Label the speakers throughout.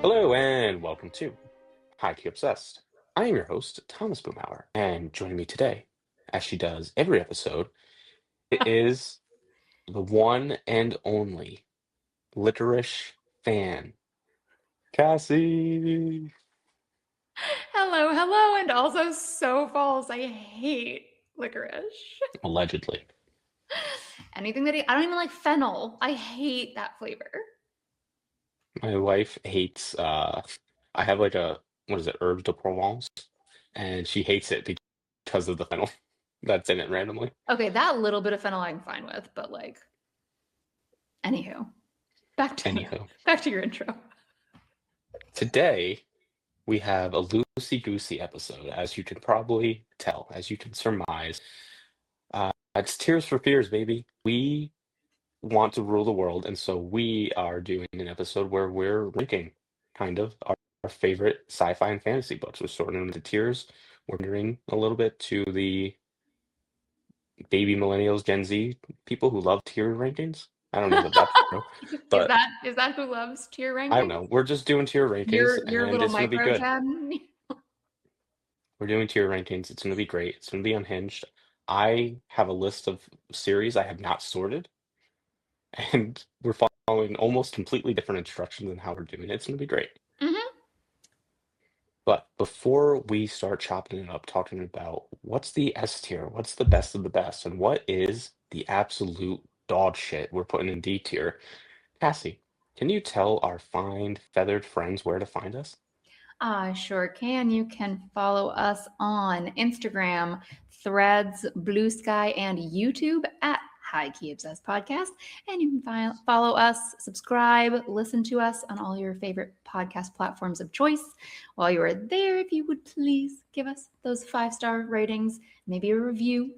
Speaker 1: Hello and welcome to Highkey Obsessed. I am your host, Thomas Boomhauer, and joining me today, as she does every episode, it is the one and only literish fan, Cassie.
Speaker 2: Hello, hello, and also so false. I hate licorice.
Speaker 1: Allegedly.
Speaker 2: Anything that I don't even like fennel. I hate that flavor.
Speaker 1: My wife hates, I have like what is it, herbes de Provence, and she hates it because of the fennel that's in it randomly.
Speaker 2: Okay, that little bit of fennel I'm fine with, but like, anywho, back to
Speaker 1: Anywho,
Speaker 2: back to your intro.
Speaker 1: today we have a loosey-goosey episode, as you can probably tell, as you can surmise. It's Tears for Fears, baby. We want to rule the world, and so we are doing an episode where we're ranking kind of our favorite sci-fi and fantasy books. We're sorting them into tiers. We're getting a little bit to the baby millennials, Gen Z people who love tier rankings. I don't know that that's true,
Speaker 2: Is
Speaker 1: but
Speaker 2: that who loves tier
Speaker 1: I don't
Speaker 2: rankings?
Speaker 1: know. We're just doing tier rankings,
Speaker 2: Your
Speaker 1: and
Speaker 2: little
Speaker 1: it's going to be
Speaker 2: micro
Speaker 1: good.
Speaker 2: tab.
Speaker 1: We're doing tier rankings. It's going to be great. It's going to be unhinged. I have a list of series I have not sorted, and we're following almost completely different instructions in how we're doing it. It's going to be great.
Speaker 2: Mm-hmm.
Speaker 1: But before we start chopping it up, talking about what's the S tier, what's the best of the best, and what is the absolute dog shit we're putting in D tier, Cassie, can you tell our fine feathered friends where to find us?
Speaker 2: I sure can. You can follow us on Instagram, Threads, Blue Sky, and YouTube at Highkey Obsessed Podcast. And you can follow us, subscribe, listen to us on all your favorite podcast platforms of choice. While you are there, if you would please give us those 5-star ratings, maybe a review.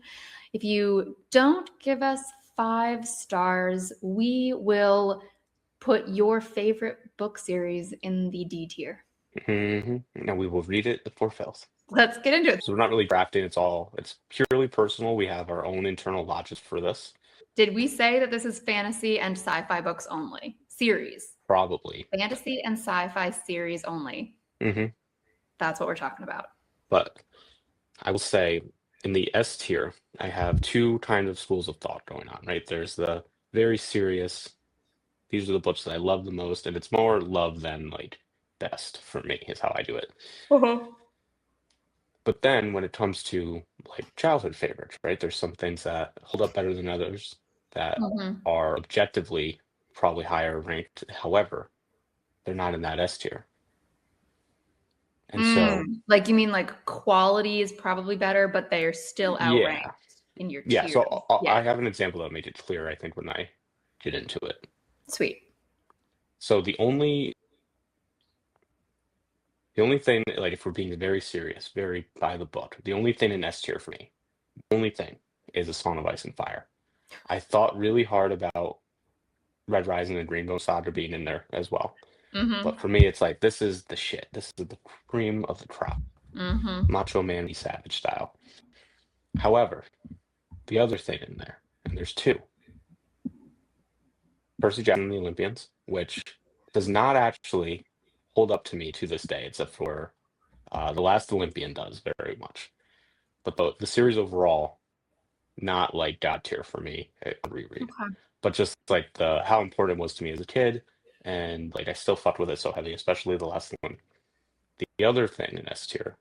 Speaker 2: If you don't give us 5 stars, we will put your favorite book series in the D tier.
Speaker 1: And we will read it before fails.
Speaker 2: Let's get into it.
Speaker 1: So we're not really drafting. It's purely personal. We have our own internal logic for this.
Speaker 2: Did we say that this is fantasy and sci-fi books only? Series.
Speaker 1: Probably.
Speaker 2: Fantasy and sci-fi series only. That's what we're talking about.
Speaker 1: But I will say in the S tier, I have two kinds of schools of thought going on, right? There's the very serious, these are the books that I love the most, and it's more love than like best for me, is how I do it. But then when it comes to like childhood favorites, right? There's some things that hold up better than others that are objectively probably higher ranked. However, they're not in that S tier. And so,
Speaker 2: like, you mean like quality is probably better, but they're still outranked in your tier.
Speaker 1: So I have an example that'll make it clear, I think, when I get into it.
Speaker 2: Sweet.
Speaker 1: So the only thing, like if we're being very serious, very by the book, the only thing in S tier for me, the only thing is A Song of Ice and Fire. I thought really hard about Red Rising and Rainbow Saga being in there as well. But for me, it's like, this is the shit. This is the cream of the crop. Macho Man Savage style. However, the other thing in there, and there's two. Percy Jackson and the Olympians, which does not actually hold up to me to this day, except for The Last Olympian does very much. But the series overall, not like God tier for me, a reread.
Speaker 2: Okay.
Speaker 1: But just like how important it was to me as a kid, and like I still fucked with it so heavy, especially the last one. The other thing in S tier,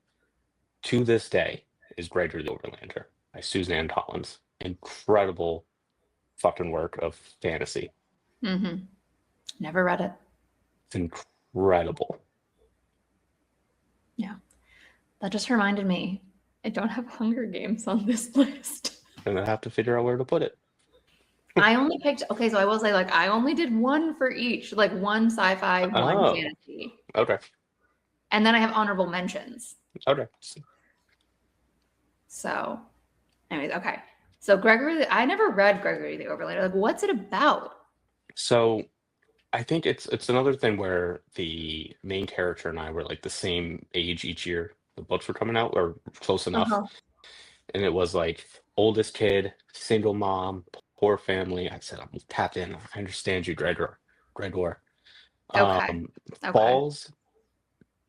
Speaker 1: to this day, is Gregory the Overlander by Suzanne Collins. Incredible fucking work of fantasy.
Speaker 2: Never read it.
Speaker 1: It's incredible.
Speaker 2: Yeah. That just reminded me, I don't have Hunger Games on this list.
Speaker 1: And I have to figure out where to put it.
Speaker 2: I only picked, okay, so I will say, like, I only did one for each, like one sci-fi, one fantasy.
Speaker 1: Okay.
Speaker 2: And then I have honorable mentions.
Speaker 1: Okay.
Speaker 2: So, anyways, okay. So I never read Gregory the Overlander. Like, what's it about?
Speaker 1: So I think it's another thing where the main character and I were like the same age each year the books were coming out, or close enough. And it was like oldest kid, single mom, poor family. I said, I'm tapped in. I understand you, Gregor.
Speaker 2: Okay.
Speaker 1: Um,
Speaker 2: Okay.
Speaker 1: falls.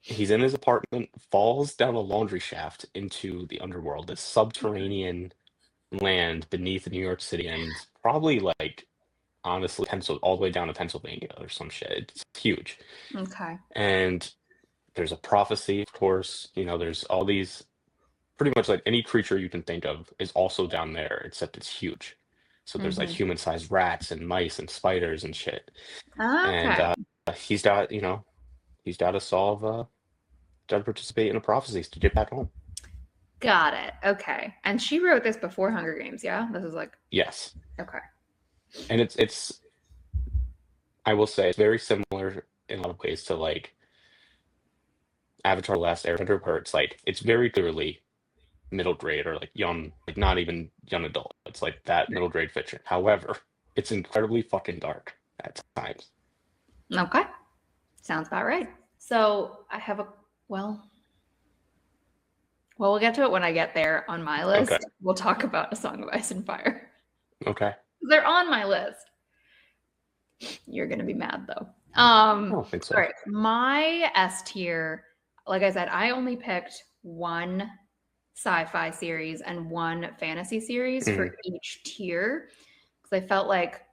Speaker 1: He's in his apartment, falls down a laundry shaft into the underworld, this subterranean land beneath New York City, and probably like honestly, all the way down to Pennsylvania or some shit. It's huge.
Speaker 2: Okay.
Speaker 1: And there's a prophecy, of course. There's all these pretty much like any creature you can think of is also down there, except it's huge. So there's like
Speaker 2: Mm-hmm.
Speaker 1: human-sized rats and mice and spiders and shit. And
Speaker 2: Okay.
Speaker 1: he's got, he's got to got to participate in a prophecy to get back home.
Speaker 2: Got it. Okay. And she wrote this before Hunger Games, yeah? This is like,
Speaker 1: Yes.
Speaker 2: okay.
Speaker 1: And I will say it's very similar in a lot of ways to like Avatar: The Last Airbender, where it's very clearly middle grade or like young, like not even young adult. It's like that middle grade fiction. However, it's incredibly fucking dark at times.
Speaker 2: Okay. Sounds about right. So I have we'll get to it when I get there on my list.
Speaker 1: Okay.
Speaker 2: We'll talk about A Song of Ice and Fire.
Speaker 1: Okay.
Speaker 2: They're on my list. You're going to be mad though.
Speaker 1: I don't think so.
Speaker 2: All right. My S tier, like I said, I only picked one sci-fi series and one fantasy series for each tier because I felt like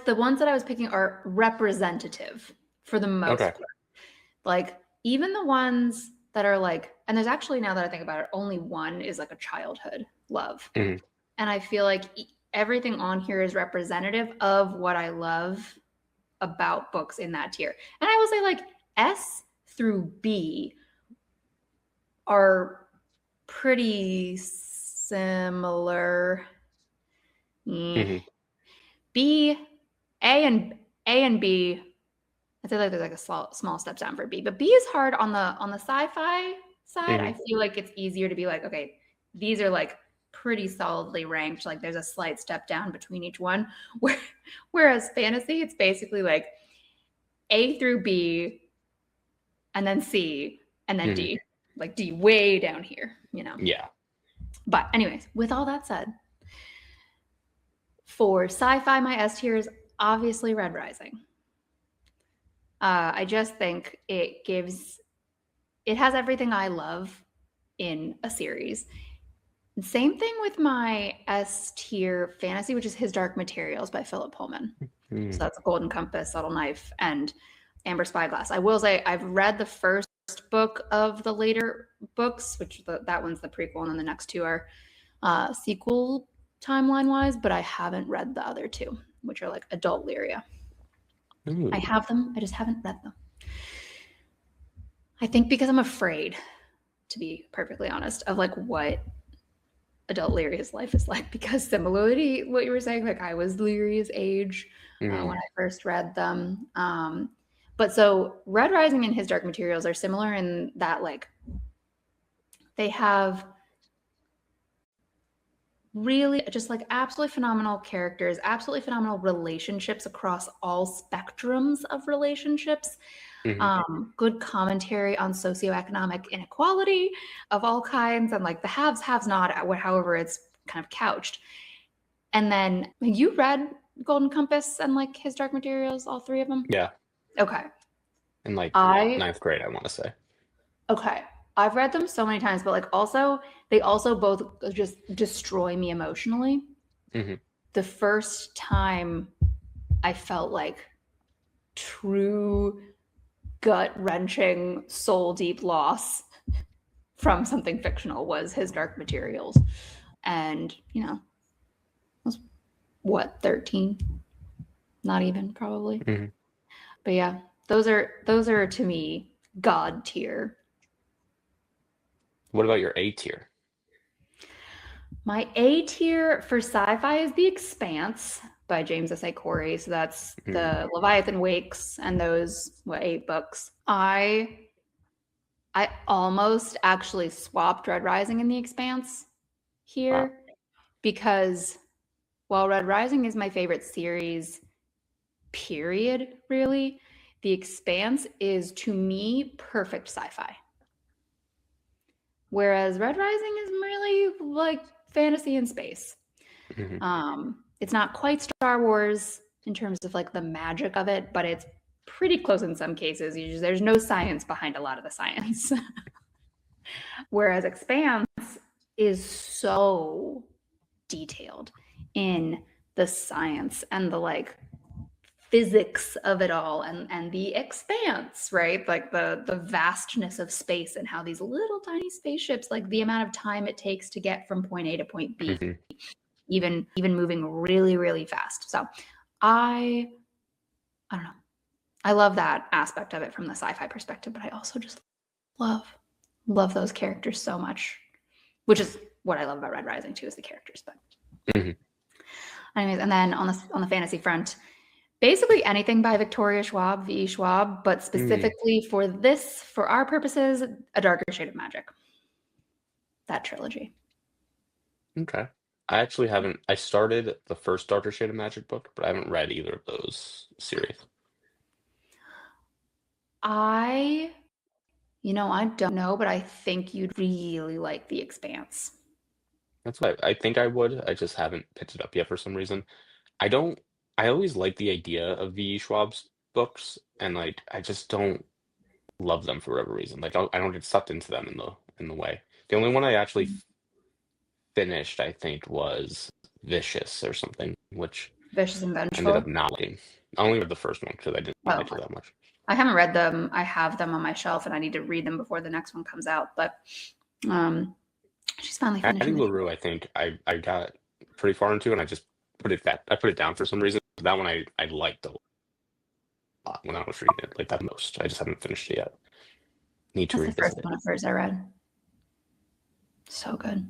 Speaker 2: the ones that I was picking are representative for the most
Speaker 1: Okay.
Speaker 2: part. Like even the ones that are like, and there's actually, now that I think about it, only one is like a childhood love.
Speaker 1: Mhm.
Speaker 2: And I feel like everything on here is representative of what I love about books in that tier. And I will say like S through B are pretty similar.
Speaker 1: Mhm.
Speaker 2: B, A and B, I feel like there's like a small step down for B, but B is hard on the sci-fi side. I
Speaker 1: Mhm.
Speaker 2: feel like it's easier to be like, okay, these are like pretty solidly ranked. Like there's a slight step down between each one. Whereas fantasy, it's basically like A through B, and then C, and then
Speaker 1: Mhm.
Speaker 2: D. Like D way down here,
Speaker 1: Yeah.
Speaker 2: But anyways, with all that said, for sci-fi, my S tier is obviously Red Rising. I just think it has everything I love in a series. Same thing with my S tier fantasy, which is His Dark Materials by Philip Pullman. So that's Golden Compass, Subtle Knife, and Amber Spyglass. I will say I've read the first book of the later books, which that one's the prequel, and then the next two are sequel timeline wise, but I haven't read the other two, which are like adult Lyria.
Speaker 1: Ooh.
Speaker 2: I have them, I just haven't read them. I think because I'm afraid, to be perfectly honest, of like what adult Lyria's life is like, because similarly what you were saying, like I was Lyria's age when I first read them. But so Red Rising and His Dark Materials are similar in that like they have really just like absolutely phenomenal characters, absolutely phenomenal relationships across all spectrums of relationships. Good commentary on socioeconomic inequality of all kinds, and like the haves not, however it's kind of couched. And then you read Golden Compass and like His Dark Materials, all three of them?
Speaker 1: Yeah.
Speaker 2: Okay.
Speaker 1: In like
Speaker 2: I
Speaker 1: ninth grade, I want to say.
Speaker 2: Okay. I've read them so many times, but like they also both just destroy me emotionally. The first time I felt like true gut-wrenching, soul-deep loss from something fictional was His Dark Materials. And, I was, what, 13? Not even, probably. But yeah, those are to me God tier.
Speaker 1: What about your A tier?
Speaker 2: My A tier for sci-fi is The Expanse by James S.A. Corey. So that's the Leviathan Wakes and those 8 books. I almost actually swapped Red Rising and The Expanse here because while Red Rising is my favorite series, period, really, The Expanse is, to me, perfect sci-fi. Whereas Red Rising is really like fantasy and space.
Speaker 1: Hmm.
Speaker 2: It's not quite Star Wars in terms of like the magic of it, but it's pretty close in some cases. There's no science behind a lot of the science. Whereas Expanse is so detailed in the science and the like physics of it all, and the expanse, right? Like the vastness of space and how these little tiny spaceships, like the amount of time it takes to get from point A to point B,
Speaker 1: Hmm.
Speaker 2: even moving really, really fast. So I don't know. I love that aspect of it from the sci-fi perspective, but I also just love those characters so much, which is what I love about Red Rising too, is the characters. But
Speaker 1: Hmm.
Speaker 2: anyways, and then on the fantasy front, basically anything by Victoria Schwab, V.E. Schwab, but specifically for our purposes, A Darker Shade of Magic. That trilogy.
Speaker 1: Okay. I actually haven't. I started the first Darker Shade of Magic book, but I haven't read either of those series.
Speaker 2: I don't know, but I think you'd really like The Expanse.
Speaker 1: That's what I think I would. I just haven't picked it up yet for some reason. I don't. I always like the idea of V. Schwab's books, and like I just don't love them for whatever reason. Like I don't get sucked into them in the way. The only one I actually finished, I think, was Vicious or something, which
Speaker 2: Vicious and
Speaker 1: ended up
Speaker 2: Vengeful.
Speaker 1: not liking. I only read the first one because I didn't
Speaker 2: Oh,
Speaker 1: like it that much.
Speaker 2: I haven't read them. I have them on my shelf, and I need to read them before the next one comes out. But she's finally finishing
Speaker 1: Addie
Speaker 2: the.
Speaker 1: LaRue, I think I got pretty far into, and I just put it back. I put it down for some reason. That one I liked a lot when I was reading it, like that most. I just haven't finished it yet. Need to
Speaker 2: That's the first
Speaker 1: revisit it.
Speaker 2: one of hers I read. So good.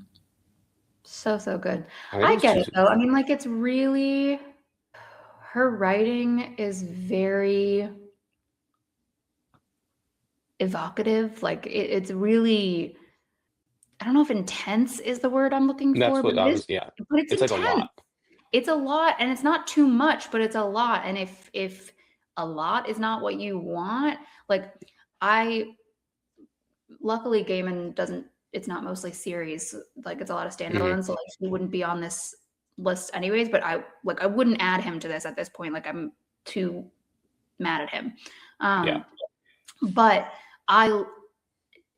Speaker 2: So good. I get it though. I mean, like it's really, her writing is very evocative. Like it's really, I don't know if intense is the word I'm looking
Speaker 1: That's
Speaker 2: for, but
Speaker 1: what
Speaker 2: it
Speaker 1: I
Speaker 2: is,
Speaker 1: was. Yeah,
Speaker 2: but it's
Speaker 1: it's like a
Speaker 2: intense.
Speaker 1: lot.
Speaker 2: It's a lot, and it's not too much, but it's a lot. And if a lot is not what you want, like I luckily Gaiman doesn't, it's not mostly series, like it's a lot of
Speaker 1: Hmm.
Speaker 2: standalones, so like he wouldn't be on this list anyways, but I wouldn't add him to this at this point, like I'm too mad at him.
Speaker 1: Yeah.
Speaker 2: But I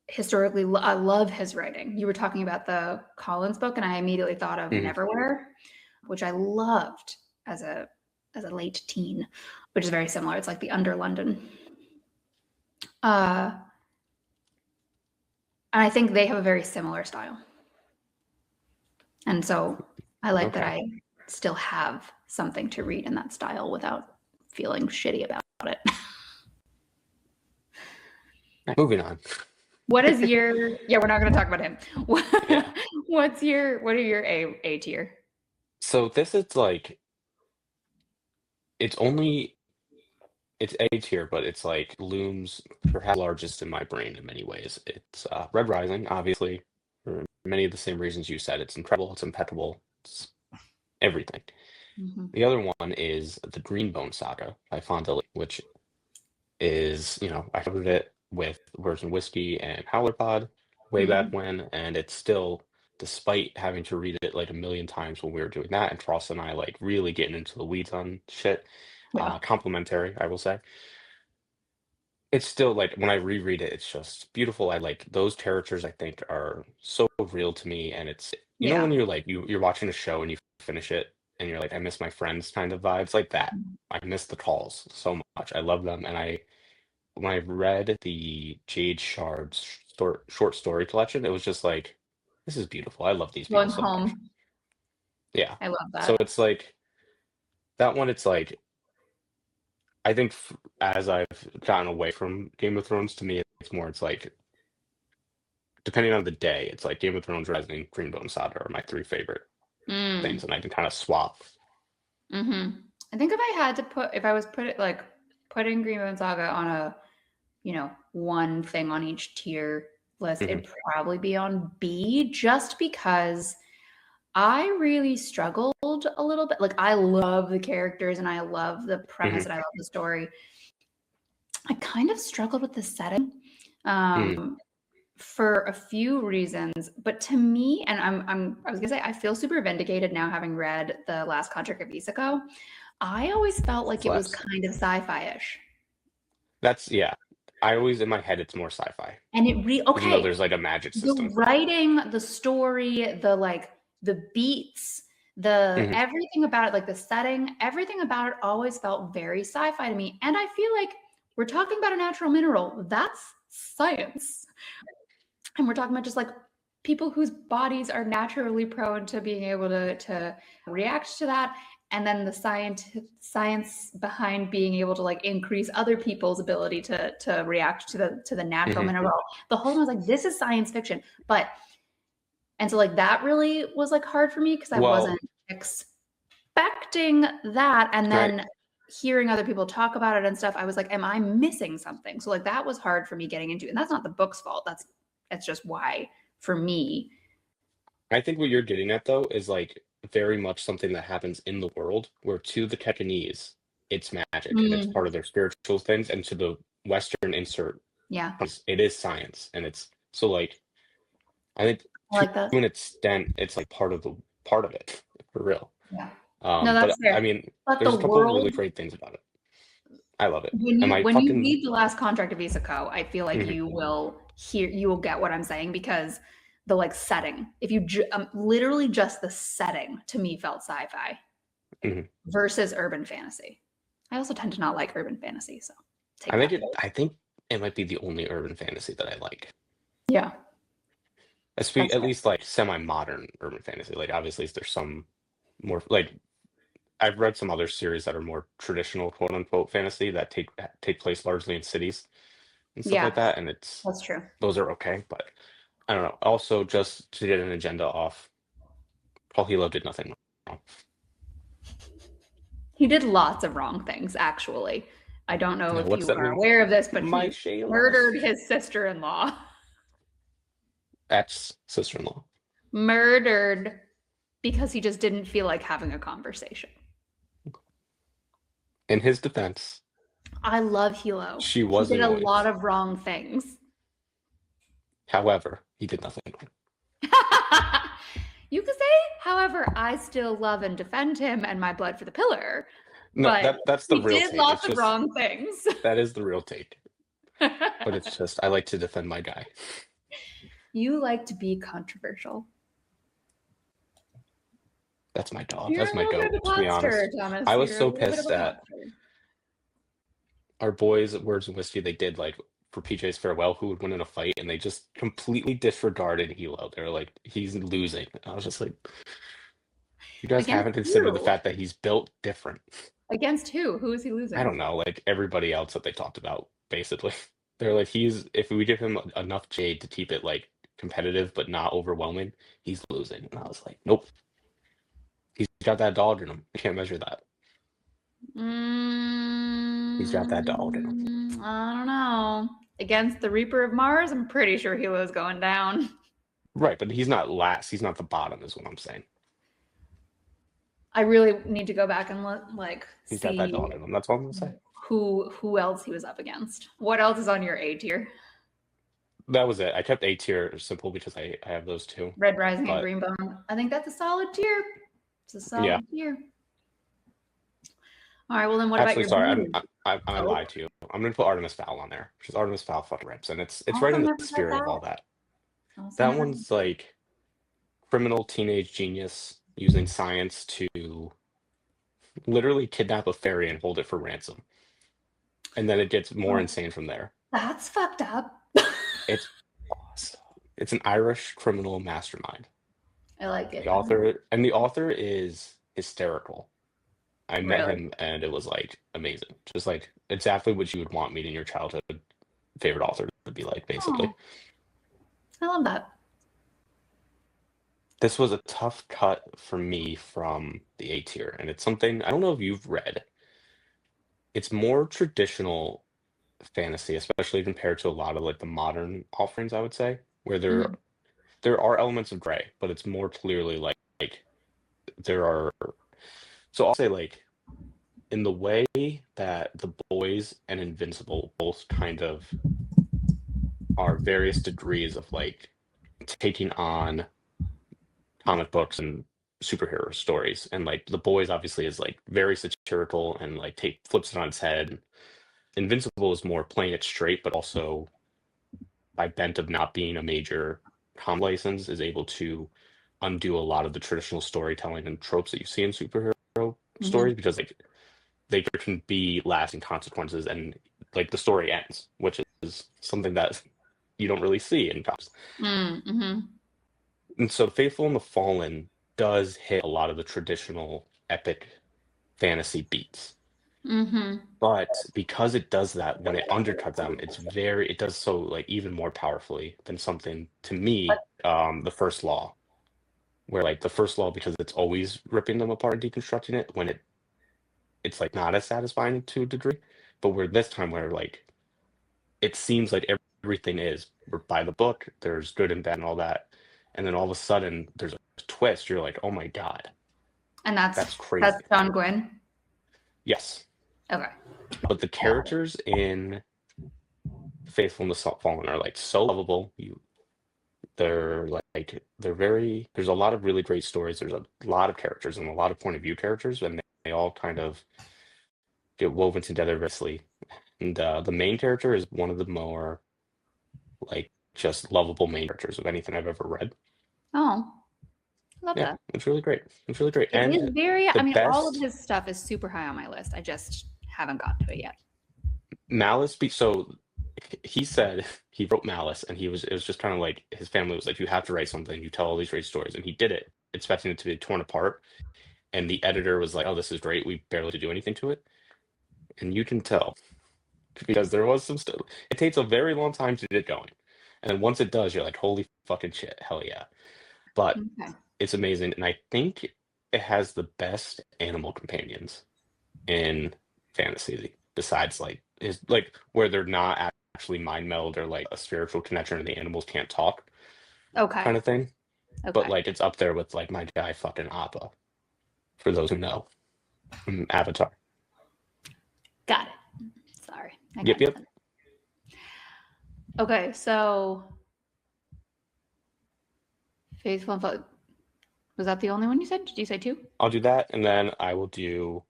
Speaker 2: historically I love his writing. You were talking about the Collins book and I immediately thought of
Speaker 1: Hmm.
Speaker 2: Neverwhere, which I loved as a late teen, which is very similar. It's like the Under London. And I think they have a very similar style. And so I like that I still have something to read in that style without feeling shitty about it.
Speaker 1: Moving on.
Speaker 2: What is your, yeah, we're not going to talk about him.
Speaker 1: Yeah.
Speaker 2: What are your A tier?
Speaker 1: So this is like it's A tier, but it's like looms perhaps largest in my brain in many ways. It's Red Rising, obviously, for many of the same reasons you said. It's incredible, it's impeccable, it's everything.
Speaker 2: Mm-hmm.
Speaker 1: The other one is the Greenbone Saga by Fonda Lee, which is, I covered it with Virgin Whiskey and Howler Pod way back
Speaker 2: Mm-hmm.
Speaker 1: when, and it's still, despite having to read it like a million times when we were doing that, and Frost and I like really getting into the weeds on shit,
Speaker 2: Yeah.
Speaker 1: complimentary, I will say. It's still like when I reread it, it's just beautiful. I like those characters, I think, are so real to me. And it's,
Speaker 2: Yeah.
Speaker 1: when you're like, you're watching a show and you finish it and you're like, I miss my friends kind of vibes like that. I miss the calls so much. I love them. And when I read the Jade Shards short story collection, it was just like, this is beautiful. I love these people
Speaker 2: Going
Speaker 1: so much.
Speaker 2: home.
Speaker 1: Yeah.
Speaker 2: I love
Speaker 1: So
Speaker 2: that.
Speaker 1: it's like that one, it's like, I think as I've gotten away from Game of Thrones, to me, it's like, depending on the day, it's like Game of Thrones, Rising, Greenbone Saga are my three favorite things, and I can kind of swap.
Speaker 2: Mm-hmm. I think if I was putting Greenbone Saga on a, one thing on each tier list,
Speaker 1: Hmm.
Speaker 2: it'd probably be on B, just because I really struggled a little bit. Like I love the characters and I love the premise
Speaker 1: Hmm.
Speaker 2: and I love the story. I kind of struggled with the setting.
Speaker 1: Hmm.
Speaker 2: for a few reasons, but to me, and I was gonna say, I feel super vindicated now having read The Last Contract of Isako. I always felt like it was
Speaker 1: Flex.
Speaker 2: kind of sci-fi-ish.
Speaker 1: That's yeah. I always in my head it's more sci-fi,
Speaker 2: And it
Speaker 1: even though
Speaker 2: okay,
Speaker 1: there's like a magic
Speaker 2: the
Speaker 1: system.
Speaker 2: writing, the story, the beats, the
Speaker 1: Hmm.
Speaker 2: everything about it, like the setting, everything about it always felt very sci-fi to me. And I feel like we're talking about a natural mineral. That's science. And we're talking about just like people whose bodies are naturally prone to being able to react to that. And then the science behind being able to like increase other people's ability to react to the natural
Speaker 1: Hmm.
Speaker 2: mineral. The whole time I was like, this is science fiction. And so like that really was like hard for me because I
Speaker 1: Well,
Speaker 2: wasn't expecting that. And
Speaker 1: I
Speaker 2: then hearing other people talk about it and stuff, I was like, am I missing something? So like that was hard for me getting into. And that's not the book's fault. That's just why for me.
Speaker 1: I think what you're getting at though is like very much something that happens in the world where to the Japanese it's magic and it's
Speaker 2: Mm,
Speaker 1: part of their spiritual things, and to the Western insert
Speaker 2: yeah,
Speaker 1: it is science, and it's so like I think
Speaker 2: I
Speaker 1: to
Speaker 2: like that.
Speaker 1: an extent it's like part of it for real.
Speaker 2: Yeah. No,
Speaker 1: But
Speaker 2: that's
Speaker 1: I
Speaker 2: fair.
Speaker 1: mean,
Speaker 2: But
Speaker 1: there's
Speaker 2: the
Speaker 1: a couple of really
Speaker 2: world,
Speaker 1: great things about it. I love it.
Speaker 2: when
Speaker 1: Am
Speaker 2: you
Speaker 1: I
Speaker 2: when you
Speaker 1: fucking
Speaker 2: read The Last Contract of Isako, I feel like
Speaker 1: mhm,
Speaker 2: you will get what I'm saying because the like setting, if you literally just the setting to me felt sci-fi
Speaker 1: mhm.
Speaker 2: versus urban fantasy. I also tend to not like urban fantasy, so take that.
Speaker 1: I think it might be the only urban fantasy that I like.
Speaker 2: Yeah, that's
Speaker 1: At
Speaker 2: fair.
Speaker 1: least like semi-modern urban fantasy. Like obviously there's some more like I've read some other series that are more traditional quote unquote fantasy that take place largely in cities and stuff like
Speaker 2: Yeah,
Speaker 1: that, and it's
Speaker 2: that's true.
Speaker 1: those are okay, but I don't know. Also, just to get an agenda off, Paul Hilo did nothing wrong.
Speaker 2: He did lots of wrong things, actually. I don't know
Speaker 1: Now,
Speaker 2: if
Speaker 1: what's
Speaker 2: you
Speaker 1: that
Speaker 2: are
Speaker 1: mean?
Speaker 2: aware of this, but
Speaker 1: My
Speaker 2: he
Speaker 1: Shayla.
Speaker 2: murdered his sister-in-law.
Speaker 1: Ex sister-in-law.
Speaker 2: Murdered because he just didn't feel like having a conversation.
Speaker 1: In his defense,
Speaker 2: I love Hilo.
Speaker 1: she
Speaker 2: He
Speaker 1: was
Speaker 2: did a lot
Speaker 1: annoying.
Speaker 2: of wrong things.
Speaker 1: However, he did nothing wrong.
Speaker 2: You could say, however, I still love and defend him and my blood for the pillar,
Speaker 1: No,
Speaker 2: but
Speaker 1: that's the
Speaker 2: he
Speaker 1: real
Speaker 2: did
Speaker 1: take. It's
Speaker 2: lots of
Speaker 1: just
Speaker 2: wrong things.
Speaker 1: that is the real take. But it's just I like to defend my guy.
Speaker 2: You like to be controversial.
Speaker 1: That's my dog.
Speaker 2: You're
Speaker 1: That's
Speaker 2: a
Speaker 1: my
Speaker 2: little bit
Speaker 1: goat,
Speaker 2: of a
Speaker 1: to be
Speaker 2: monster,
Speaker 1: honest.
Speaker 2: Thomas.
Speaker 1: I was
Speaker 2: You're a
Speaker 1: so
Speaker 2: little bit of
Speaker 1: pissed
Speaker 2: a
Speaker 1: at
Speaker 2: monster.
Speaker 1: our boys at Words and Whiskey. They did like for PJ's farewell, who would win in a fight, and they just completely disregarded Hilo. They were like, he's losing. And I was just like, you guys
Speaker 2: Against
Speaker 1: haven't considered the
Speaker 2: who?
Speaker 1: fact that he's built different.
Speaker 2: Against who? Who is he
Speaker 1: I
Speaker 2: losing?
Speaker 1: don't know, like everybody else that they talked about, basically. They're like, he's if we give him enough jade to keep it like competitive but not overwhelming, he's losing. And I was like, nope, he's got that dog in him. You can't measure that. He's got that dog in him.
Speaker 2: I don't know. Against the Reaper of Mars, I'm pretty sure Hilo's going down.
Speaker 1: Right, but he's not last. He's not the bottom, is what I'm saying.
Speaker 2: I really need to go back and like
Speaker 1: He's got that
Speaker 2: see
Speaker 1: dog in him. That's all I'm gonna say.
Speaker 2: who else he was up against. What else is on your A tier?
Speaker 1: That was it. I kept A tier simple because I have those two.
Speaker 2: Red Rising and
Speaker 1: But
Speaker 2: Greenbone. I think that's a solid tier. It's a
Speaker 1: yeah,
Speaker 2: solid tier. All right. Well, then what about
Speaker 1: actually,
Speaker 2: your
Speaker 1: sorry,
Speaker 2: B?
Speaker 1: I
Speaker 2: Oh,
Speaker 1: lied to you. I'm gonna put Artemis Fowl on there because Artemis Fowl fucking rips, and it's right
Speaker 2: also
Speaker 1: in the
Speaker 2: never read
Speaker 1: spirit of
Speaker 2: that.
Speaker 1: all that.
Speaker 2: Also
Speaker 1: That
Speaker 2: never.
Speaker 1: one's like criminal teenage genius using science to literally kidnap a fairy and hold it for ransom. And then it gets more
Speaker 2: Oh,
Speaker 1: insane from there.
Speaker 2: that's fucked up.
Speaker 1: It's awesome. It's an Irish criminal mastermind.
Speaker 2: I like it.
Speaker 1: The author is hysterical. I met
Speaker 2: Really.
Speaker 1: him and it was like amazing. Just like exactly what you would want meeting your childhood favorite author to be like, basically.
Speaker 2: Oh, I love that.
Speaker 1: This was a tough cut for me from the A tier, and it's something I don't know if you've read. It's more traditional fantasy, especially compared to a lot of like the modern offerings, I would say, where
Speaker 2: Mhm.
Speaker 1: there are elements of gray, but it's more clearly like there are. So I'll say like in the way that the boys and Invincible both kind of are various degrees of like taking on comic books and superhero stories. And like The Boys obviously is like very satirical and like take flips it on its head. Invincible is more playing it straight, but also by bent of not being a major comic license is able to undo a lot of the traditional storytelling and tropes that you see in superhero
Speaker 2: Mm-hmm.
Speaker 1: stories because like they can be lasting consequences and like the story ends, which is something that you don't really see in comics.
Speaker 2: Mm-hmm.
Speaker 1: And so Faithful and the Fallen does hit a lot of the traditional epic fantasy beats.
Speaker 2: Mm-hmm.
Speaker 1: But because it does that, when it undercuts them, it does so like even more powerfully than something to me, the first law, where like the first law, because it's always ripping them apart and deconstructing it, when it's like not as satisfying to a degree. But where this time where like it seems like everything is we're by the book, there's good and bad and all that. And then all of a sudden there's a twist. You're like, oh my God,
Speaker 2: And
Speaker 1: that's
Speaker 2: that's
Speaker 1: crazy.
Speaker 2: John Gwynn.
Speaker 1: Yes.
Speaker 2: Okay.
Speaker 1: But the
Speaker 2: Got it.
Speaker 1: characters in Faithful and the Fallen are like so lovable. They're like they're very there's a lot of really great stories. There's a lot of characters and a lot of point of view characters, and they all kind of get woven together nicely. And the main character is one of the more like just lovable main characters of anything I've ever read.
Speaker 2: Oh, I love
Speaker 1: Yeah,
Speaker 2: that.
Speaker 1: it's really great. It's really great.
Speaker 2: It is
Speaker 1: And
Speaker 2: very,
Speaker 1: the
Speaker 2: I mean, all of
Speaker 1: best
Speaker 2: his stuff is super high on my list. I just haven't gotten to it yet.
Speaker 1: so he said he wrote Malice and it was just kind of like his family was like, you have to write something, you tell all these great stories. And he did it, expecting it to be torn apart. And the editor was like, oh, this is great. We barely do anything to it. And you can tell because there was some stuff. It takes a very long time to get it going. And then once it does, you're like, holy fucking shit, hell yeah. But
Speaker 2: Okay.
Speaker 1: it's amazing. And I think it has the best animal companions in fantasy besides like is like where they're not actually mind meld or like a spiritual connection and the animals can't talk
Speaker 2: Okay.
Speaker 1: kind of thing. But
Speaker 2: Okay.
Speaker 1: like it's up there with like my guy fucking Appa, for those who know from Avatar.
Speaker 2: Got it. Sorry. I got
Speaker 1: Yep, yep.
Speaker 2: nothing. Okay. So, Faithful and Fo- was that the only one you said? Did you say two?
Speaker 1: I'll do that, and then I will do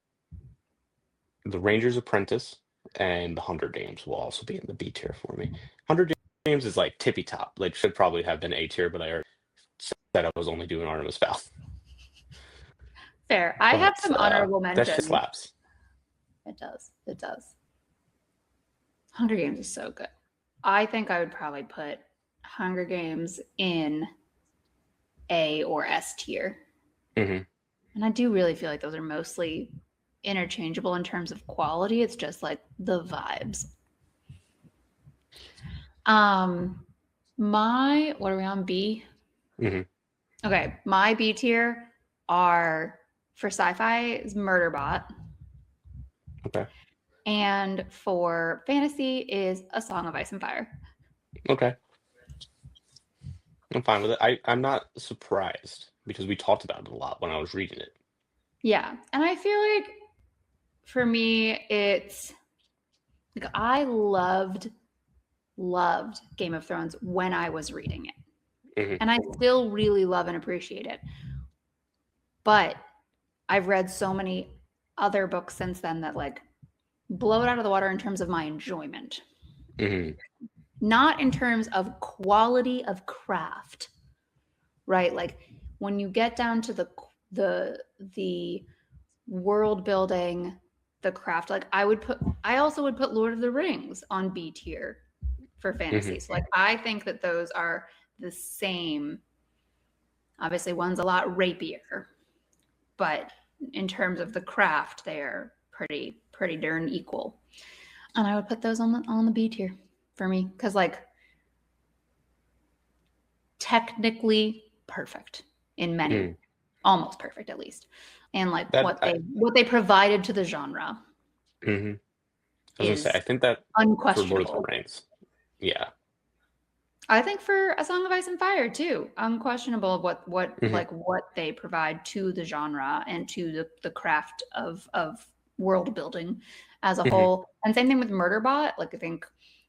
Speaker 1: The Ranger's Apprentice and The Hunger Games will also be in the B tier for me. Hunger Games is like tippy top, like should probably have been A tier, but I already said I was only doing Artemis Fowl.
Speaker 2: Fair. I have
Speaker 1: But
Speaker 2: some honorable
Speaker 1: that shit
Speaker 2: mentions.
Speaker 1: slaps.
Speaker 2: It does. It does. Hunger Games is so good. I think I would probably put Hunger Games in A or S tier.
Speaker 1: Hmm.
Speaker 2: And I do really feel like those are mostly interchangeable in terms of quality. It's just like the vibes. Um, my what are we on B?
Speaker 1: Hmm.
Speaker 2: Okay, my B tier are for sci-fi is Murderbot,
Speaker 1: Okay.
Speaker 2: and for fantasy is A Song of Ice and Fire.
Speaker 1: Okay. I'm fine with it. I'm not surprised because we talked about it a lot when I was reading it.
Speaker 2: Yeah, and I feel like for me it's like I loved Game of Thrones when I was reading it.
Speaker 1: Hmm.
Speaker 2: And I still really love and appreciate it. But I've read so many other books since then that like blow it out of the water in terms of my enjoyment,
Speaker 1: Hmm.
Speaker 2: not in terms of quality of craft, right? Like when you get down to the world building, the craft, like I also would put Lord of the Rings on B tier for
Speaker 1: Hmm.
Speaker 2: fantasy. So like I think that those are the same. Obviously, one's a lot rapier, but in terms of the craft, they are pretty darn equal. And I would put those on the B tier for me because like technically perfect in many,
Speaker 1: Mm.
Speaker 2: almost perfect at least, and like
Speaker 1: That
Speaker 2: what they provided to the genre
Speaker 1: hmm I was gonna say
Speaker 2: is
Speaker 1: I think that for Lord of the
Speaker 2: unquestionable.
Speaker 1: Rings, yeah.
Speaker 2: I think for A Song of Ice and Fire too, unquestionable
Speaker 1: Hmm.
Speaker 2: what they provide to the genre and to the craft of world building as a
Speaker 1: Hmm.
Speaker 2: whole. And same thing with Murderbot. Like I think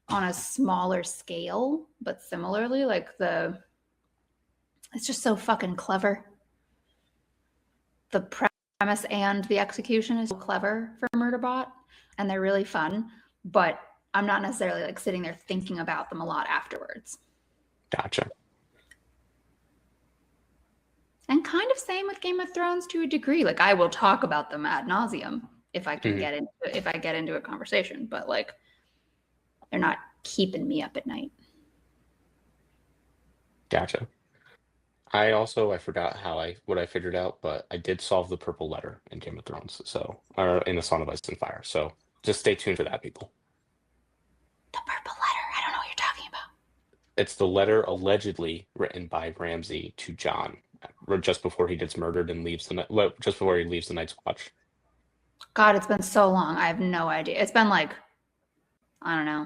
Speaker 2: on a smaller scale, but similarly, like it's just so fucking clever. The premise and the execution is so clever for Murderbot, and they're really fun, but I'm not necessarily like sitting there thinking about them a lot afterwards.
Speaker 1: Gotcha.
Speaker 2: And kind of same with Game of Thrones to a degree. Like I will talk about them ad nauseum if I can get into a conversation, but like they're not keeping me up at night.
Speaker 1: Gotcha. I forgot what I figured out, but I did solve the purple letter in Game of Thrones, or in A Song of Ice and Fire. So just stay tuned for that, people.
Speaker 2: The purple letter. I don't know what you're talking about.
Speaker 1: It's the letter allegedly written by Ramsay to Jon just before he gets murdered and just before he leaves the Night's Watch.
Speaker 2: God, it's been so long. I have no idea. It's been like, I don't know,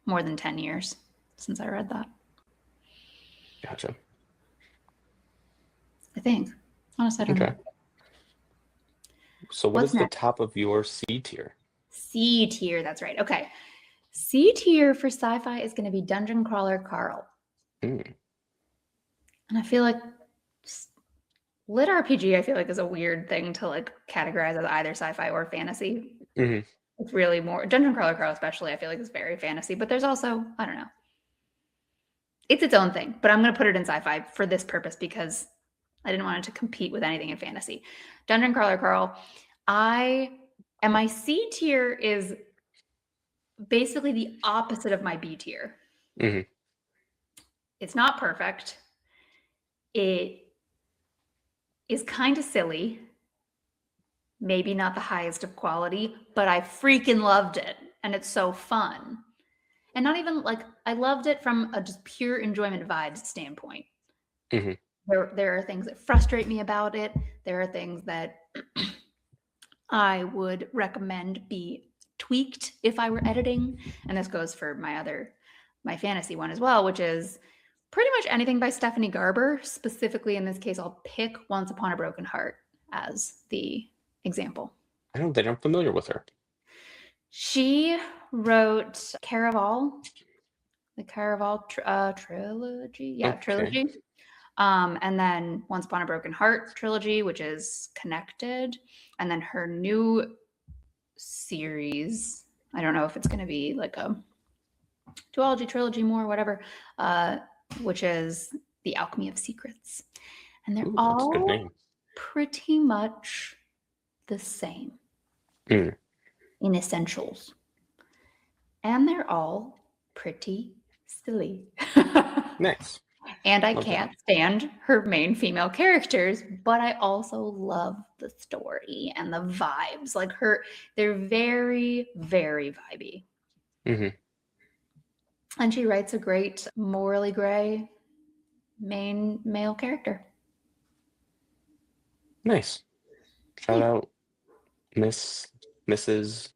Speaker 2: more than 10 years since I read that.
Speaker 1: Gotcha.
Speaker 2: I think. Honestly, I don't know.
Speaker 1: So what's the top of your C tier?
Speaker 2: C tier, that's right. Okay. C tier for sci-fi is going to be Dungeon Crawler Carl. And I feel like lit RPG, I feel like is a weird thing to like categorize as either sci-fi or fantasy. It's really more Dungeon Crawler Carl, especially. I feel like it's very fantasy, but there's also, I don't know. It's its own thing, but I'm going to put it in sci-fi for this purpose because I didn't want it to compete with anything in fantasy. Dungeon Crawler Carl, and my C tier is basically the opposite of my B tier. It's not perfect. It is kind of silly. Maybe not the highest of quality, but I freaking loved it. And it's so fun. And not even like, I loved it from a just pure enjoyment vibes standpoint. There are things that frustrate me about it. There are things that I would recommend be tweaked if I were editing. And this goes for my fantasy one as well, which is pretty much anything by Stephanie Garber. Specifically, in this case, I'll pick Once Upon a Broken Heart as the example.
Speaker 1: I don't think I'm familiar with her.
Speaker 2: She wrote Caraval, the Caraval trilogy. Yeah, trilogy. And then Once Upon a Broken Heart trilogy, which is connected. And then her new series, I don't know if it's going to be like a duology, trilogy, more, whatever, which is The Alchemy of Secrets. And they're all pretty much the same in essentials. And they're all pretty silly.
Speaker 1: Nice.
Speaker 2: And I can't stand her main female characters, but I also love the story and the vibes. Like they're very, very vibey. And she writes a great morally gray main male character. Nice.
Speaker 1: Shout out Mrs.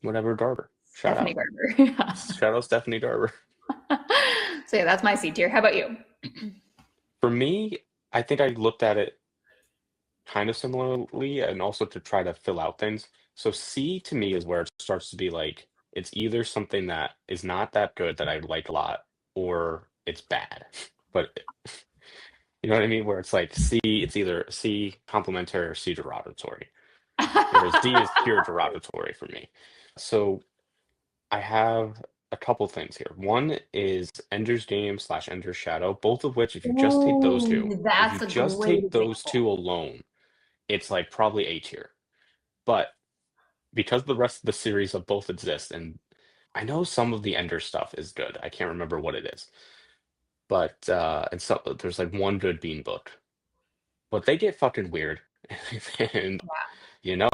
Speaker 1: whatever Garber.
Speaker 2: Stephanie Garber.
Speaker 1: Shout out Stephanie Garber.
Speaker 2: So yeah, that's my C tier. How about you?
Speaker 1: For me, I think I looked at it kind of similarly and also to try to fill out things. So C to me is where it starts to be like, it's either something that is not that good that I like a lot, or it's bad. But you know what I mean? Where it's like C, it's either C complimentary or C derogatory. Whereas D is pure derogatory for me. So I have a couple things here. One is Ender's Game / Ender's Shadow, both of which, if you just take those two alone, it's like probably A tier. But because the rest of the series of both exist, and I know some of the Ender stuff is good. I can't remember what it is. But and so there's like one good Bean book. But they get fucking weird. And you know,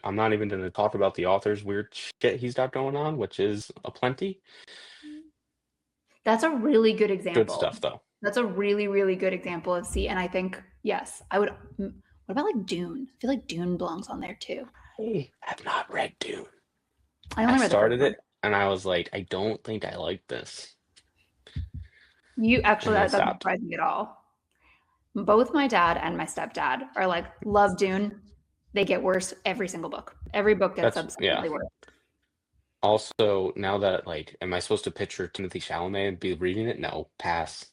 Speaker 1: I'm not even going to talk about the author's weird shit he's got going on, which is aplenty.
Speaker 2: That's a really good example.
Speaker 1: Good stuff, though.
Speaker 2: That's a really, really good example of C. And I think, yes, I would. What about like Dune? I feel like Dune belongs on there too.
Speaker 1: I have not read Dune.
Speaker 2: I
Speaker 1: started it and I was like, I don't think I like this.
Speaker 2: You actually, that doesn't surprise me at all. Both my dad and my stepdad are like, love Dune. They get worse every single book. Every book gets substantially worse.
Speaker 1: Also, now that like, am I supposed to picture Timothy Chalamet and be reading it? No, pass.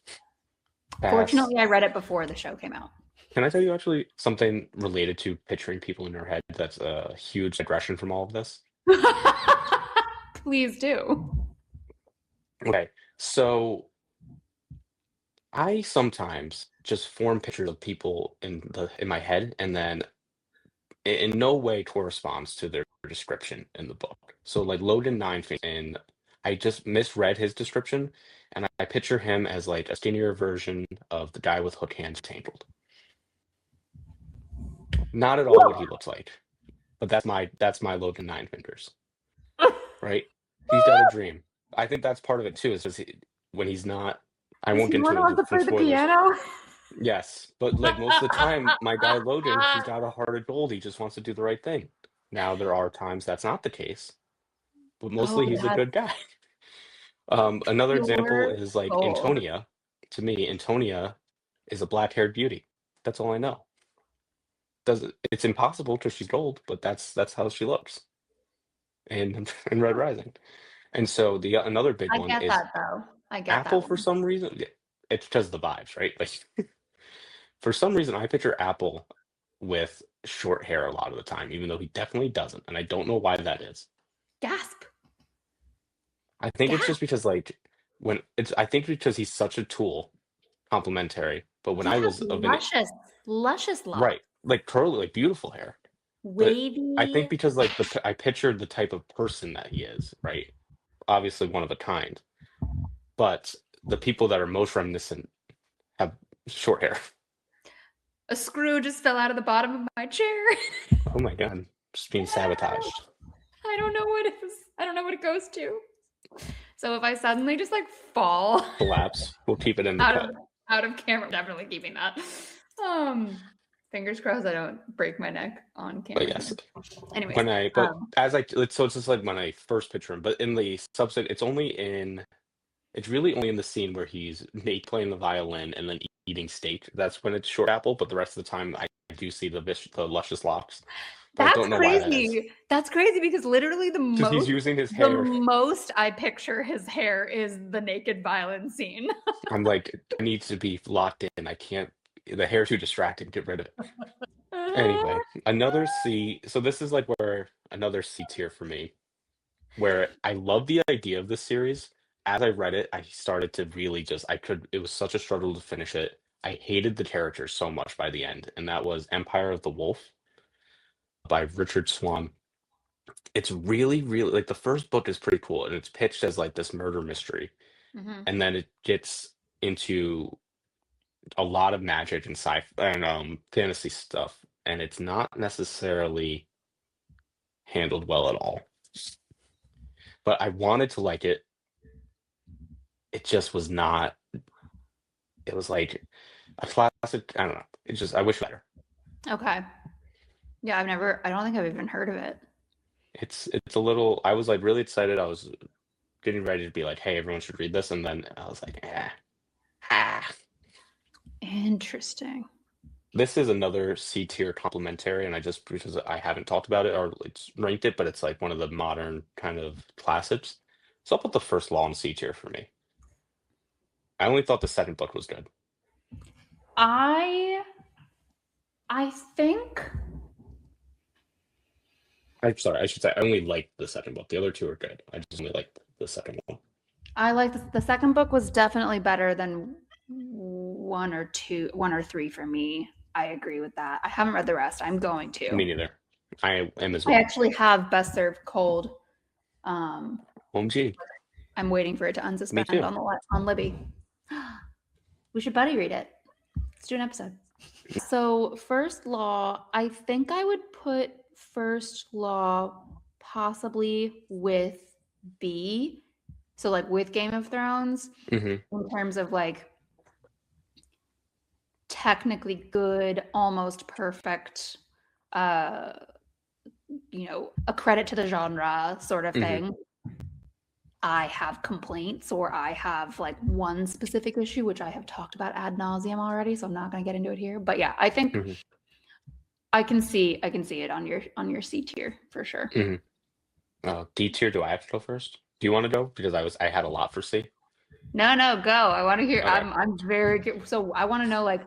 Speaker 1: Pass.
Speaker 2: Fortunately, I read it before the show came out.
Speaker 1: Can I tell you actually something related to picturing people in your head that's a huge digression from all of this?
Speaker 2: Please do.
Speaker 1: Okay, so I sometimes just form pictures of people in my head, and then in no way corresponds to their description in the book. So like Loden Nine, and I just misread his description, and I picture him as like a skinnier version of the guy with hook hands tangled. Not at all what he looks like, but that's my Loden Nine fingers, right? He's got a dream. I think that's part of it too, is just when he's not. I
Speaker 2: Is
Speaker 1: won't
Speaker 2: he
Speaker 1: get
Speaker 2: the one
Speaker 1: into
Speaker 2: who
Speaker 1: it
Speaker 2: wants to
Speaker 1: for
Speaker 2: play the
Speaker 1: spoilers.
Speaker 2: piano?
Speaker 1: Yes, but like most of the time, my guy Logan, he's got a heart of gold. He just wants to do the right thing. Now there are times that's not the case, but
Speaker 2: Oh,
Speaker 1: mostly he's a
Speaker 2: that's
Speaker 1: good guy. Another example
Speaker 2: pure
Speaker 1: is like
Speaker 2: gold.
Speaker 1: Antonia. To me, Antonia is a black-haired beauty. That's all I know. It's impossible because she's gold, but that's how she looks in Red Rising. And so the another big
Speaker 2: I
Speaker 1: one
Speaker 2: get
Speaker 1: is
Speaker 2: that though. I get
Speaker 1: Apple
Speaker 2: that
Speaker 1: for
Speaker 2: one.
Speaker 1: some reason. It's because of the vibes, right? Like for some reason, I picture Apple with short hair a lot of the time, even though he definitely doesn't, and I don't know why that is.
Speaker 2: Gasp.
Speaker 1: I think it's just
Speaker 2: Gasp.
Speaker 1: because like I think because he's such a tool, complimentary. But when
Speaker 2: He
Speaker 1: I
Speaker 2: has
Speaker 1: was of an
Speaker 2: luscious, luscious locks.
Speaker 1: right, like curly, like beautiful hair. But I
Speaker 2: Wavy.
Speaker 1: think because like I pictured the type of person that he is, right? Obviously one of a kind, but the people that are most reminiscent have short hair.
Speaker 2: A screw just fell out of the bottom of my chair.
Speaker 1: Oh my God, just being sabotaged.
Speaker 2: I don't know what it is. I don't know what it goes to. So if I suddenly just like fall
Speaker 1: Collapse. We'll keep it in the
Speaker 2: out of
Speaker 1: cut.
Speaker 2: out of camera, definitely keeping that. Um, fingers crossed I don't break my neck on
Speaker 1: But
Speaker 2: camera
Speaker 1: yes,
Speaker 2: here. Anyways,
Speaker 1: but as so it's just like when I first picture him, but in the subset, it's really only in the scene where he's Nate playing the violin and then eating steak. That's when it's short apple, but the rest of the time I do see the luscious locks, but I
Speaker 2: that's
Speaker 1: don't know why that is.
Speaker 2: crazy. That's crazy because literally
Speaker 1: Because he's using his
Speaker 2: the
Speaker 1: hair.
Speaker 2: most I picture his hair is the naked violin scene.
Speaker 1: I'm like, it needs to be locked in. I can't, the hair's too distracting. Get rid of it. Anyway, another C. So this is like where another C tier for me, where I love the idea of this series. As I read it, I started to really it was such a struggle to finish it. I hated the characters so much by the end, and that was Empire of the Wolf by Richard Swan. It's really, really like the first book is pretty cool, and it's pitched as like this murder mystery,
Speaker 2: Mhm.
Speaker 1: and then it gets into a lot of magic and sci and fantasy stuff, and it's not necessarily handled well at all. But I wanted to like it. It just was not. It was like a classic. I don't know. It's just I wish better.
Speaker 2: Okay. Yeah, I don't think I've even heard of it.
Speaker 1: It's a little. I was like really excited. I was getting ready to be like, hey, everyone should read this, and then I was like, ah.
Speaker 2: Interesting.
Speaker 1: This is another C tier complimentary, and I just because I haven't talked about it or it's ranked it, but it's like one of the modern kind of classics. So I'll put the first law in C tier for me. I only thought the second book was good.
Speaker 2: I think
Speaker 1: I'm sorry, I should say I only liked the second book. The other two are good. I just only liked the second one.
Speaker 2: I like the second book was definitely better than one or three for me. I agree with that. I haven't read the rest. I'm going to.
Speaker 1: Me neither. I am as
Speaker 2: I
Speaker 1: well.
Speaker 2: actually have Best Served Cold.
Speaker 1: OMG.
Speaker 2: I'm waiting for it to
Speaker 1: Me
Speaker 2: unsuspend
Speaker 1: too.
Speaker 2: on Libby. We should buddy read it. Let's do an episode. So First Law, I think I would put First Law possibly with B. So like with Game of Thrones
Speaker 1: hmm
Speaker 2: in terms of like technically good, almost perfect, a credit to the genre sort of
Speaker 1: hmm
Speaker 2: thing. I have complaints or I have like one specific issue, which I have talked about ad nauseum already, so I'm not going to get into it here. But yeah, I think
Speaker 1: hmm
Speaker 2: I can see it on your C tier for sure.
Speaker 1: hmm D tier, do I have to go first? Do you want to go? Because I had a lot for C.
Speaker 2: No, go. I want to hear.
Speaker 1: Okay.
Speaker 2: I'm very so I want to know like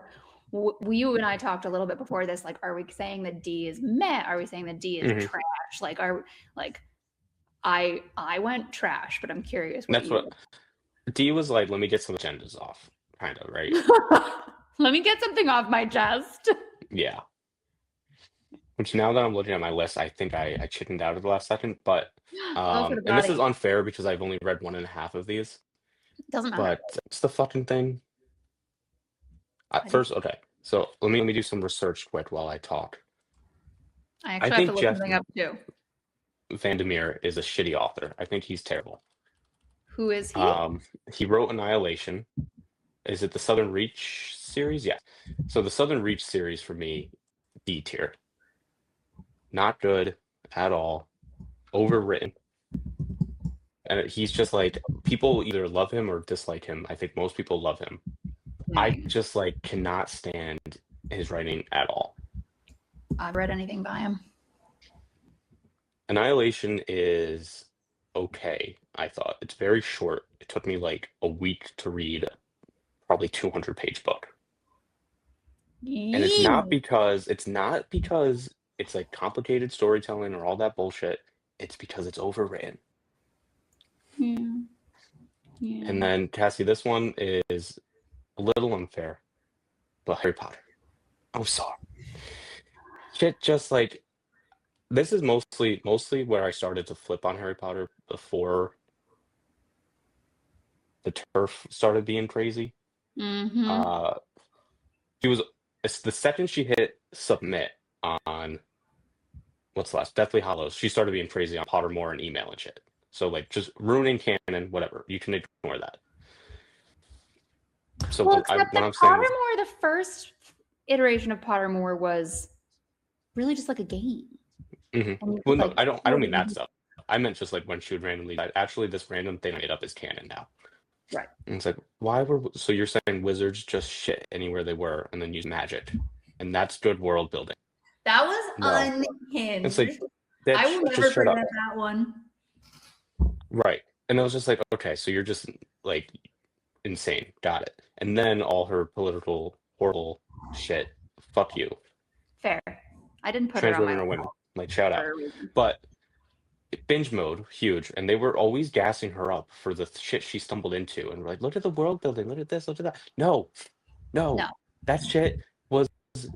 Speaker 2: you and I talked a little bit before this. Like, are we saying that D is meh? Are we saying that D is
Speaker 1: Hmm.
Speaker 2: trash? Like, like I went trash, but I'm curious what
Speaker 1: That's
Speaker 2: you.
Speaker 1: what D was like. Let me get some agendas off, kind of, right?
Speaker 2: Let me get something off my chest.
Speaker 1: Yeah. Which now that I'm looking at my list, I think I chickened out at the last second. But
Speaker 2: Go for the
Speaker 1: and this is
Speaker 2: body.
Speaker 1: unfair because I've only read one and a half of these.
Speaker 2: Doesn't matter.
Speaker 1: But it's the fucking thing.
Speaker 2: I
Speaker 1: First, okay. So let me do some research quick while I talk. I
Speaker 2: actually have to
Speaker 1: think
Speaker 2: look
Speaker 1: Jeff
Speaker 2: something up too.
Speaker 1: Vandermeer is a shitty author. I think he's terrible.
Speaker 2: Who is he?
Speaker 1: He wrote Annihilation. Is it the Southern Reach series? Yeah. So the Southern Reach series for me, D tier. Not good at all. Overwritten. And he's just like people either love him or dislike him. I think most people love him. I just like cannot stand his writing at all.
Speaker 2: I've read anything by him.
Speaker 1: Annihilation is okay, I thought. It's very short. It took me like a week to read probably 200-page book. And it's not because it's like complicated storytelling or all that bullshit. It's because it's overwritten.
Speaker 2: Yeah. Yeah.
Speaker 1: And then Cassie, this one is a little unfair, but Harry Potter. I'm sorry. Shit, just like this is mostly where I started to flip on Harry Potter before the turf started being crazy.
Speaker 2: Mm-hmm.
Speaker 1: It's the second she hit submit on what's last, Deathly Hollows, she started being crazy on Pottermore and email and shit. So like just ruining canon, whatever. You can ignore that. So
Speaker 2: Well, except
Speaker 1: when
Speaker 2: that
Speaker 1: I'm saying
Speaker 2: Pottermore, the first iteration of Pottermore was really just like a game.
Speaker 1: well, no,
Speaker 2: Like,
Speaker 1: I don't mean that stuff. I meant just like when she would randomly actually this random thing I made up is canon now.
Speaker 2: Right.
Speaker 1: And it's like, so you're saying wizards just shit anywhere they were and then use magic. And that's good world building.
Speaker 2: That was
Speaker 1: No.
Speaker 2: unhinged.
Speaker 1: It's like
Speaker 2: I will never
Speaker 1: just shut
Speaker 2: forget
Speaker 1: up.
Speaker 2: that one.
Speaker 1: Right. And I was just like, okay, so you're just like insane. Got it. And then all her political horrible shit. Fuck you.
Speaker 2: Fair. I didn't put
Speaker 1: Trans
Speaker 2: her on
Speaker 1: women
Speaker 2: my
Speaker 1: are women. Like shout out.
Speaker 2: for a reason.
Speaker 1: But binge mode, huge. And they were always gassing her up for the shit she stumbled into. And we're like, look at the world building, look at this, look at that. No. That shit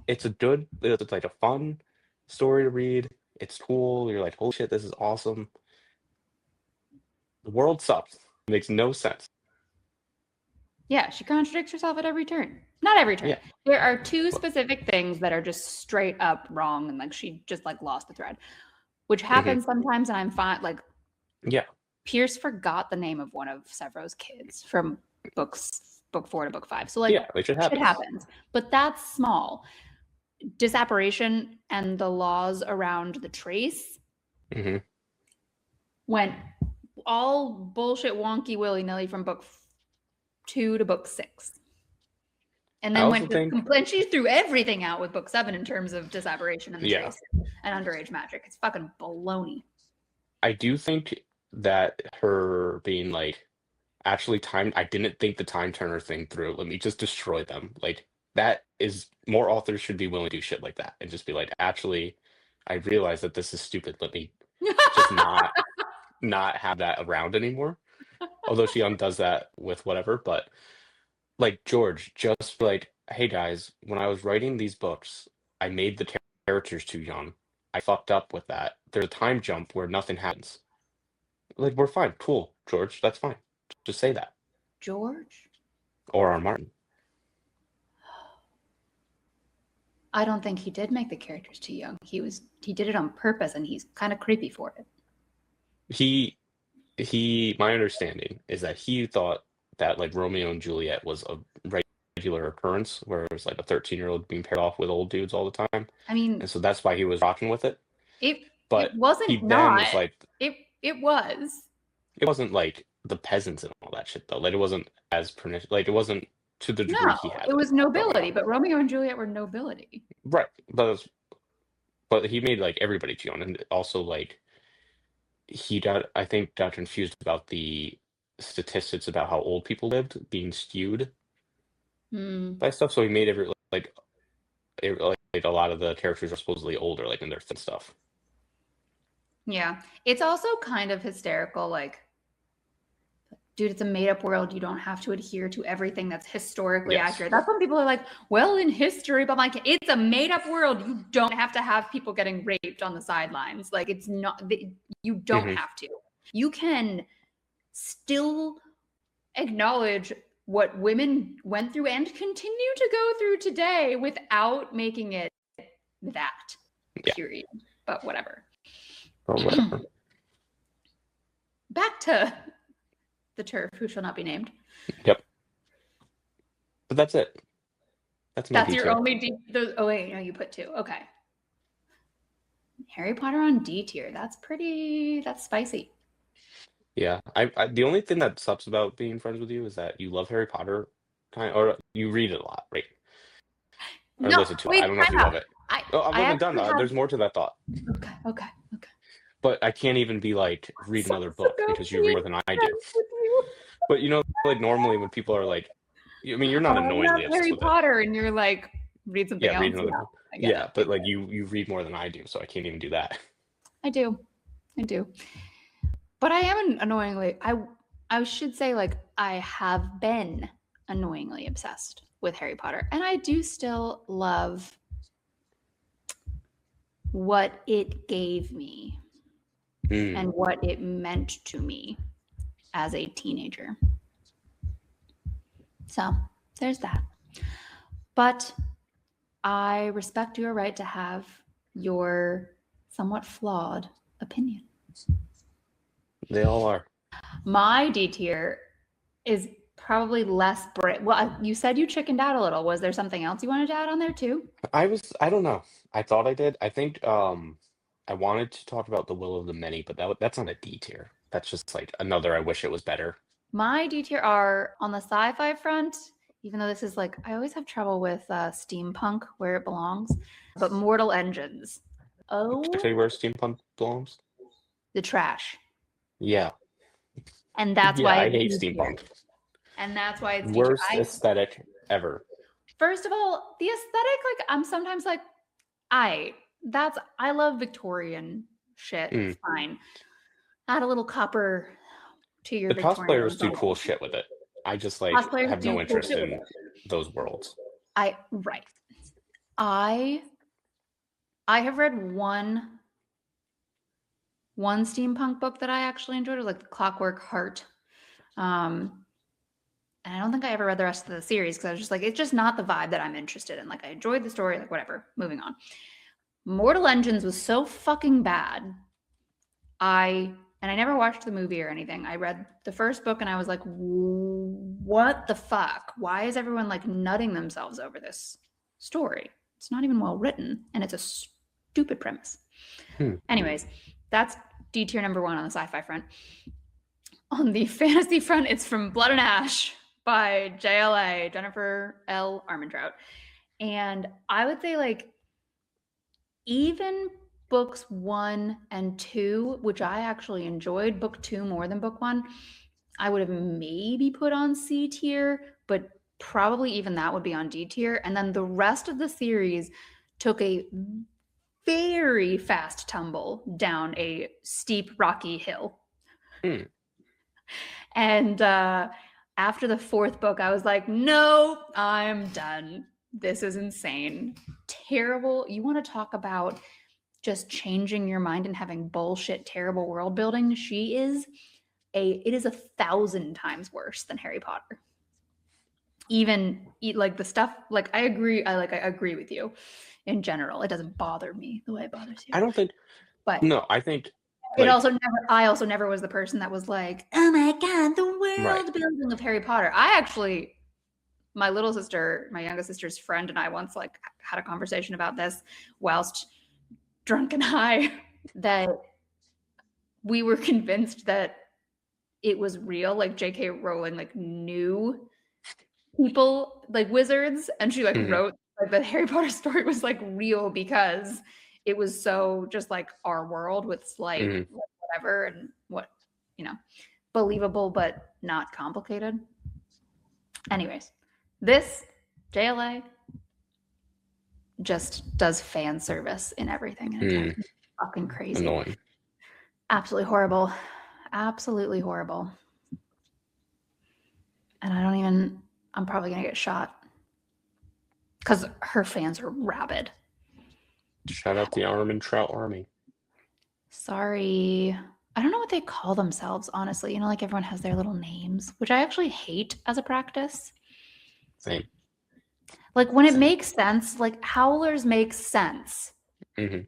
Speaker 1: it's like a fun story to read. It's cool. You're like, holy shit, this is awesome. The world sucks. It makes no sense.
Speaker 2: Yeah, she contradicts herself at every turn. Not every turn.
Speaker 1: Yeah.
Speaker 2: There are two specific things that are just straight up wrong, and like she just like lost the thread, which happens sometimes. And I'm fine. Like,
Speaker 1: yeah,
Speaker 2: Pierce forgot the name of one of Severo's kids from book 4 to book 5. So like,
Speaker 1: yeah, which
Speaker 2: shit happens, but that's small. Disapparition and the laws around the trace went all bullshit wonky willy-nilly from book 2 to book 6. And then she threw everything out with book 7 in terms of disapparition and the trace and underage magic. It's fucking baloney.
Speaker 1: I do think that her being like, actually I didn't think the time turner thing through. Let me just destroy them. Like that is more authors should be willing to do shit like that and just be like, actually, I realize that this is stupid. Let me just not have that around anymore. Although she undoes that with whatever, but like George, just like, hey guys, when I was writing these books, I made the characters too young. I fucked up with that. There's a time jump where nothing happens. Like, we're fine. Cool, George. That's fine. Just say that.
Speaker 2: George?
Speaker 1: Or R. Martin.
Speaker 2: I don't think he did make the characters too young. He did it on purpose, and he's kind of creepy for it.
Speaker 1: My understanding is that he thought that like Romeo and Juliet was a regular occurrence where it was like a 13-year-old being paired off with old dudes all the time.
Speaker 2: I mean,
Speaker 1: and so that's why he was rocking with it.
Speaker 2: It wasn't
Speaker 1: he
Speaker 2: not.
Speaker 1: Was like
Speaker 2: it was.
Speaker 1: It wasn't like the peasants and all that shit though. Like it wasn't as pernicious. Like it wasn't to the degree he had.
Speaker 2: It was nobility, but Romeo and Juliet were nobility.
Speaker 1: Right, but he made like everybody too young, and also like I think got confused about the statistics about how old people lived being skewed by stuff. So he made like a lot of the characters are supposedly older, like in their stuff.
Speaker 2: Yeah. It's also kind of hysterical, like, dude, it's a made-up world. You don't have to adhere to everything that's historically
Speaker 1: Yes.
Speaker 2: accurate. That's when people are like, well, in history, but like, it's a made-up world. You don't have to have people getting raped on the sidelines. Like, it's not, you don't have to. You can still acknowledge what women went through and continue to go through today without making it that, period. But whatever. Back to the turf, who shall not be named.
Speaker 1: Yep. But that's it. That's
Speaker 2: your only oh wait, no, you put 2. Okay. Harry Potter on D tier. That's spicy.
Speaker 1: Yeah. I the only thing that sucks about being friends with you is that you love Harry Potter, or you read it a lot, right? Or listen to it. I don't know if you love it. I wasn't done. There's more to that thought.
Speaker 2: Okay.
Speaker 1: But I can't even be like, read another book because you read more than I do. But like normally when people are like, I mean, you're not annoyingly obsessed
Speaker 2: Harry
Speaker 1: with
Speaker 2: Potter, and you're like, read something else.
Speaker 1: Read another book. Yeah, but like you read more than I do, so I can't even do that.
Speaker 2: I do. But I am annoyingly, I should say, like, I have been annoyingly obsessed with Harry Potter, and I do still love what it gave me and what it meant to me as a teenager. So there's that. But I respect your right to have your somewhat flawed opinion.
Speaker 1: They all are.
Speaker 2: My D tier is probably less well, you said you chickened out a little. Was there something else you wanted to add on there too?
Speaker 1: I don't know. I thought I did. I think I wanted to talk about The Will of the Many, but that's not a D tier. That's just like another I wish it was better.
Speaker 2: My D tier are on the sci-fi front, even though this is like, I always have trouble with steampunk where it belongs, but Mortal Engines. Oh.
Speaker 1: Actually, where steampunk belongs?
Speaker 2: The trash.
Speaker 1: Yeah.
Speaker 2: And that's why
Speaker 1: I hate steampunk.
Speaker 2: And that's why it's
Speaker 1: worst aesthetic ever.
Speaker 2: First of all, the aesthetic, like, I'm sometimes like, I love Victorian shit. Fine. Add a little copper to your Victorian.
Speaker 1: The cosplayers do cool shit with it. I just like have no interest in those worlds.
Speaker 2: I have read one steampunk book that I actually enjoyed. It was like The Clockwork Heart. And I don't think I ever read the rest of the series because I was just like, it's just not the vibe that I'm interested in. Like, I enjoyed the story, like, whatever. Moving on. Mortal Engines was so fucking bad. And I never watched the movie or anything. I read the first book and I was like, what the fuck? Why is everyone like nutting themselves over this story? It's not even well written and it's a stupid premise. Anyways, that's D tier number 1 on the sci-fi front. On the fantasy front, it's From Blood and Ash by JLA, Jennifer L. Armentrout. And I would say, like, even books 1 and 2, which I actually enjoyed, book 2 more than book 1, I would have maybe put on C tier, but probably even that would be on D tier. And then the rest of the series took a very fast tumble down a steep, rocky hill. And after the 4th book, I was like, no, I'm done. This is insane. Terrible. You want to talk about just changing your mind and having bullshit, terrible world building? It is 1,000 times worse than Harry Potter. Even like the stuff, like, I agree with you in general. It doesn't bother me the way it bothers you.
Speaker 1: I don't think, but no, I think
Speaker 2: I also never was the person that was like, oh my God, the world building of Harry Potter. My little sister, my youngest sister's friend, and I once like had a conversation about this whilst drunk and high, that we were convinced that it was real. Like J.K. Rowling like knew people, like wizards, and she like wrote like the Harry Potter story was like real because it was so just like our world with slight whatever and what, believable but not complicated. Anyways, this JLA just does fan service in everything, and it drives me fucking crazy.
Speaker 1: Annoying.
Speaker 2: Absolutely horrible. Absolutely horrible. And I'm probably gonna get shot because her fans are rabid.
Speaker 1: Shout out the Arm and Trout Army.
Speaker 2: Sorry. I don't know what they call themselves, honestly. Like everyone has their little names, which I actually hate as a practice.
Speaker 1: Same.
Speaker 2: Like when it makes sense, like howlers make sense.
Speaker 1: Mm-hmm.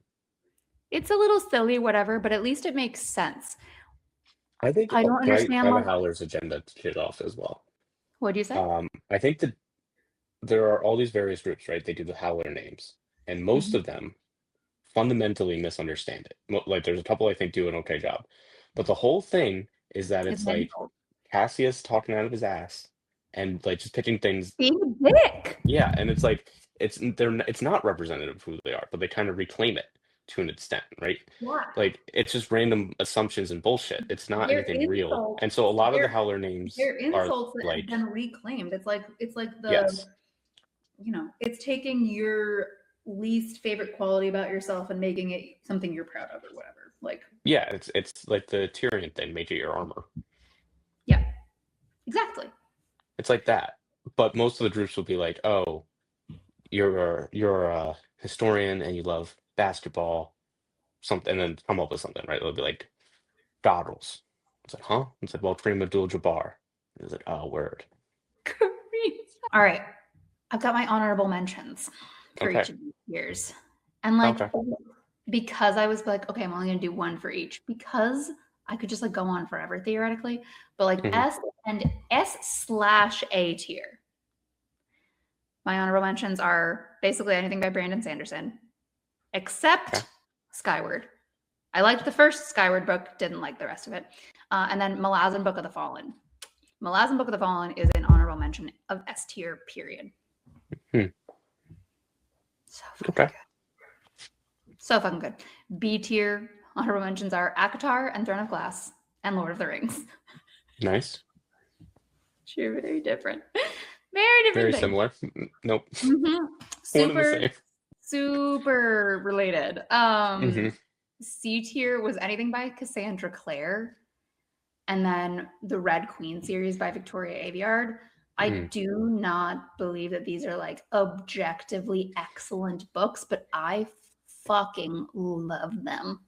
Speaker 2: It's a little silly, whatever, but at least it makes sense.
Speaker 1: I think
Speaker 2: I don't understand.
Speaker 1: the Howler's agenda to kick off as well.
Speaker 2: What do you say?
Speaker 1: I think that there are all these various groups, right? They do the Howler names, and most of them fundamentally misunderstand it. Like there's a couple I think do an okay job, but the whole thing is that it's like Cassius talking out of his ass and like just pitching things.
Speaker 2: Being a dick.
Speaker 1: Yeah, and it's like it's not representative of who they are, but they kind of reclaim it to an extent, right?
Speaker 2: Yeah.
Speaker 1: Like it's just random assumptions and bullshit. It's not anything real. And so a lot of the Howler names
Speaker 2: are insults that
Speaker 1: like
Speaker 2: have been reclaimed. It's like the
Speaker 1: yes.
Speaker 2: It's taking your least favorite quality about yourself and making it something you're proud of or whatever. Like
Speaker 1: yeah, it's like the Tyrion thing, make it your armor.
Speaker 2: Yeah, exactly.
Speaker 1: It's like that, but most of the groups will be like, oh, you're a historian and you love basketball, something, and then come up with something, right? It'll be like goggles. It's like, huh? It's like, well, Kareem Abdul-Jabbar. It's like, oh, word.
Speaker 2: All right, I've got my honorable mentions for each of these years, and like because I was like, okay, I'm only gonna do one for each because I could just like go on forever theoretically, but like S and S/A tier. My honorable mentions are basically anything by Brandon Sanderson, except Skyward. I liked the first Skyward book, didn't like the rest of it. And then Malazan Book of the Fallen. Malazan Book of the Fallen is an honorable mention of S tier, period. So fucking good. So fucking good. B tier honorable mentions are ACOTAR and Throne of Glass and Lord of the Rings.
Speaker 1: Nice.
Speaker 2: Sure, very different. Very different.
Speaker 1: Very
Speaker 2: things.
Speaker 1: Similar. Nope.
Speaker 2: Super related. C tier was anything by Cassandra Clare. And then the Red Queen series by Victoria Aveyard. I do not believe that these are like objectively excellent books, but I fucking love them.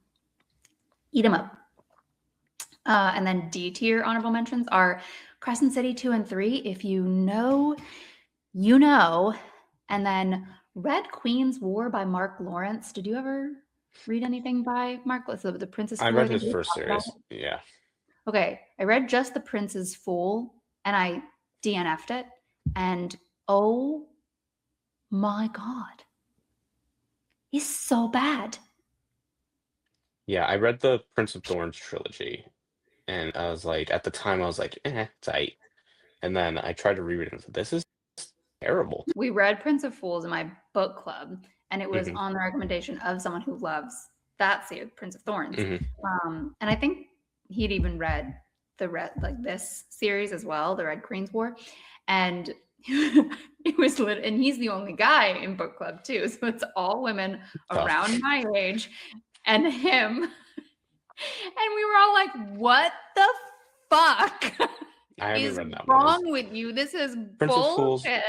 Speaker 2: Eat them up. And then D tier honorable mentions are Crescent City 2 and 3. If you know, you know. And then Red Queen's War by Mark Lawrence. Did you ever read anything by Mark? So the Princess Fool.
Speaker 1: I read his first series. Yeah.
Speaker 2: Okay. I read just The Prince's Fool and I DNF'd it. And oh my God. He's so bad.
Speaker 1: Yeah, I read the Prince of Thorns trilogy. And I was like, at the time, I was like, tight. And then I tried to reread it and said, this is terrible.
Speaker 2: We read Prince of Fools in my book club, and it was on the recommendation of someone who loves that series, Prince of Thorns. And I think he'd even read this series as well, the Red Queen's War. And it was lit, and he's the only guy in book club too. So it's all women around my age and him. And we were all like, what the fuck is wrong with you? This is
Speaker 1: Prince
Speaker 2: bullshit.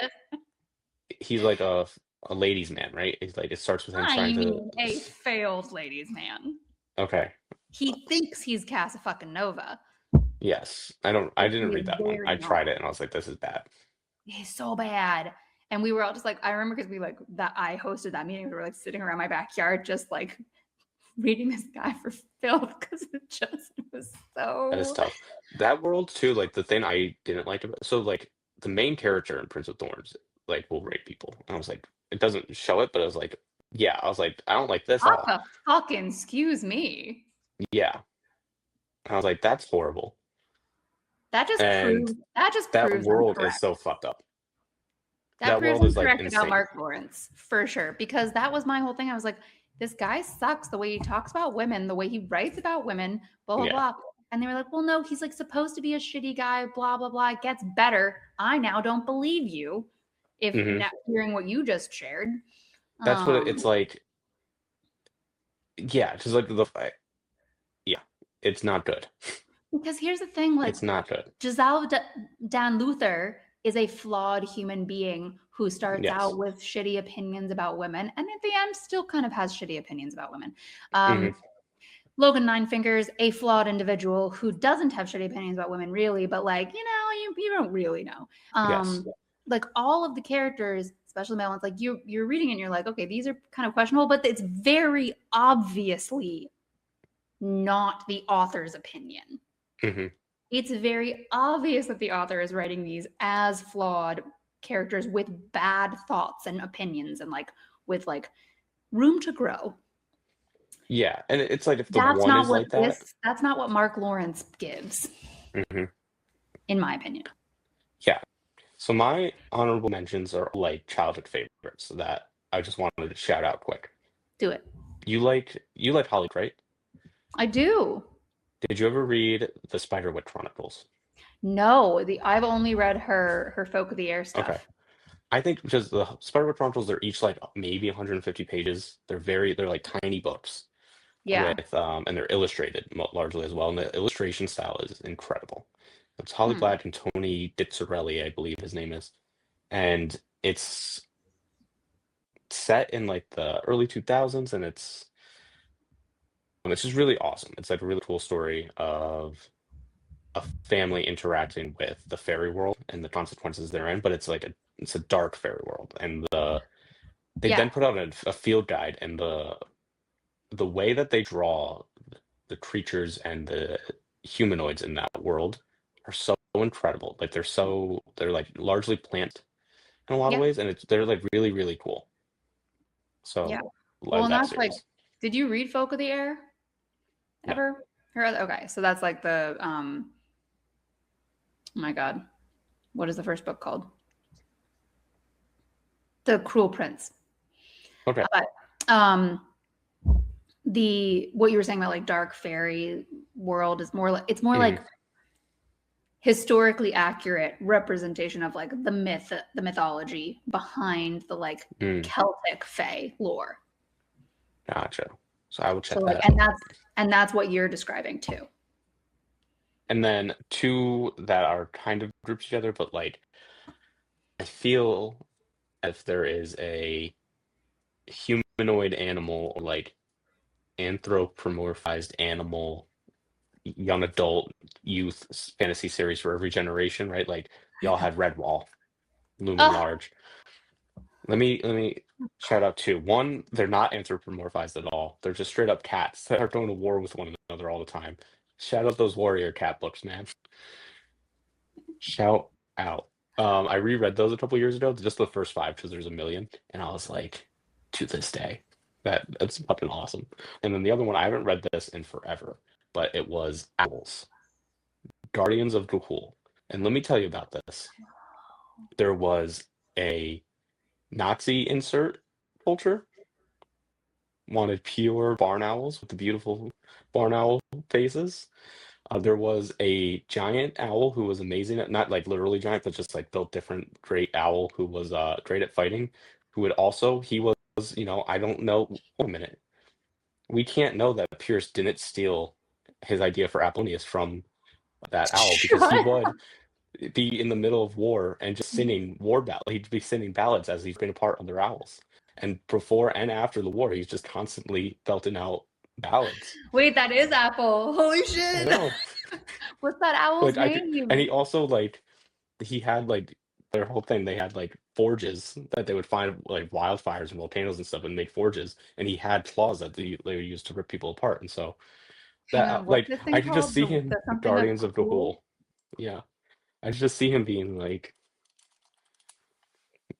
Speaker 1: He's like a ladies' man, right? He's like, it starts with him trying to...
Speaker 2: a failed ladies' man.
Speaker 1: Okay.
Speaker 2: He thinks he's Casa-fucking-Nova.
Speaker 1: Yes. I didn't read that one. I tried it and I was like, this is bad.
Speaker 2: He's so bad. And we were all just like, I remember because I hosted that meeting. We were like sitting around my backyard, just like reading this guy for filth because it was so...
Speaker 1: That is tough. That world too, like the thing I didn't like about... So like the main character in Prince of Thorns, like will rape people. And I was like, it doesn't show it, but I was like, yeah. I was like, I don't like this at all.
Speaker 2: Fucking excuse me.
Speaker 1: Yeah. And I was like, that's horrible.
Speaker 2: That just proves
Speaker 1: that world is so fucked up.
Speaker 2: That proves I'm correct about Mark Lawrence, for sure. Because that was my whole thing. I was like, this guy sucks, the way he talks about women, the way he writes about women, blah, blah,
Speaker 1: Yeah.
Speaker 2: blah. And they were like, well, no, he's like supposed to be a shitty guy, blah, blah, blah. It gets better. I now don't believe you if
Speaker 1: Hmm.
Speaker 2: now hearing what you just shared.
Speaker 1: That's what
Speaker 2: Um,
Speaker 1: it's like. Yeah, just like yeah, it's not good.
Speaker 2: because here's the thing, like
Speaker 1: It's not good.
Speaker 2: Giselle Dan Luther is a flawed human being who starts
Speaker 1: Yes.
Speaker 2: out with shitty opinions about women and at the end still kind of has shitty opinions about women.
Speaker 1: Hmm.
Speaker 2: Logan Ninefingers, a flawed individual who doesn't have shitty opinions about women, really, but like, you don't really know.
Speaker 1: Yes.
Speaker 2: Like all of the characters, especially male ones, like you're reading it and you're like, okay, these are kind of questionable, but it's very obviously not the author's opinion.
Speaker 1: Hmm.
Speaker 2: It's very obvious that the author is writing these as flawed characters with bad thoughts and opinions and like with like room to grow.
Speaker 1: Yeah, and it's like if the one is like that.
Speaker 2: That's not what Mark Lawrence gives,
Speaker 1: Hmm.
Speaker 2: in my opinion.
Speaker 1: Yeah. So my honorable mentions are like childhood favorites that I just wanted to shout out quick.
Speaker 2: Do it.
Speaker 1: You like Holly, right?
Speaker 2: I do.
Speaker 1: Did you ever read the Spiderwick Chronicles?
Speaker 2: No, I've only read her Folk of the Air
Speaker 1: Okay.
Speaker 2: stuff.
Speaker 1: I think because the Spiderwick Chronicles, they're each like maybe 150 pages. They're like tiny books
Speaker 2: Yeah.
Speaker 1: with and they're illustrated largely as well. And the illustration style is incredible. It's Holly
Speaker 2: Hmm.
Speaker 1: Black and Tony Dizzarelli, I believe his name is. And it's set in like the early 2000s and it's just really awesome. It's like a really cool story of a family interacting with the fairy world and the consequences therein, but it's a dark fairy world. And they
Speaker 2: Yeah.
Speaker 1: then put out a field guide, and the way that they draw the creatures and the humanoids in that world are so incredible. Like they're like largely plant in a lot of
Speaker 2: Yeah.
Speaker 1: ways, and they're like really, really cool.
Speaker 2: Yeah.
Speaker 1: So
Speaker 2: Well,
Speaker 1: love
Speaker 2: and
Speaker 1: that
Speaker 2: that's like,
Speaker 1: series.
Speaker 2: did you read Folk of the Air
Speaker 1: No.
Speaker 2: ever? Okay, so that's like the oh my God, what is the first book called? The Cruel Prince.
Speaker 1: Okay.
Speaker 2: But um the what you were saying about like dark fairy world is more like it's more
Speaker 1: Hmm.
Speaker 2: like historically accurate representation of like the mythology behind the like
Speaker 1: Mm,
Speaker 2: Celtic fae lore.
Speaker 1: gotcha. So I will
Speaker 2: So
Speaker 1: check
Speaker 2: like
Speaker 1: that out.
Speaker 2: and that's what you're describing too.
Speaker 1: And then two that are kind of grouped together, but like I feel if there is a humanoid animal or like anthropomorphized animal, young adult, youth fantasy series for every generation, right? Like y'all had Redwall, looming
Speaker 2: Oh,
Speaker 1: large. Let me shout out two. One, they're not anthropomorphized at all. They're just straight up cats that are going to war with one another all the time. Shout out those warrior cat books, man. Shout out. I reread those a couple years ago, just the first five because there's a million, and I was like, to this day, that's fucking awesome. And then the other one, I haven't read this in forever, but it was Owls, Guardians of Ga'Hoole. And let me tell you about this. There was a Nazi insert culture wanted pure barn owls with the beautiful barn owl faces. There was a giant owl who was amazing at not like literally giant, but just like built different great owl who was great at fighting. Who would also he was I don't know. Wait a minute, we can't know that Pierce didn't steal his idea for Apollonius from that owl because he
Speaker 2: shut
Speaker 1: would be in the middle of war and just singing war ballad. He'd be singing ballads as he's been apart other owls. And before and after the war, he's just constantly belting out ballads.
Speaker 2: Wait, that is Apple. Holy
Speaker 1: I
Speaker 2: shit.
Speaker 1: know.
Speaker 2: What's that owl's
Speaker 1: Like I could, and
Speaker 2: name?
Speaker 1: he also like he had like their whole thing. They had like forges that they would find like wildfires and volcanoes and stuff and make forges. And he had claws that they would use to rip people apart. And so
Speaker 2: Hang
Speaker 1: that
Speaker 2: on, what's
Speaker 1: like
Speaker 2: this
Speaker 1: I
Speaker 2: thing
Speaker 1: could just
Speaker 2: called?
Speaker 1: see him
Speaker 2: The something of
Speaker 1: Guardians of
Speaker 2: cool?
Speaker 1: Ga'Hoole. Yeah, I could just see him being like,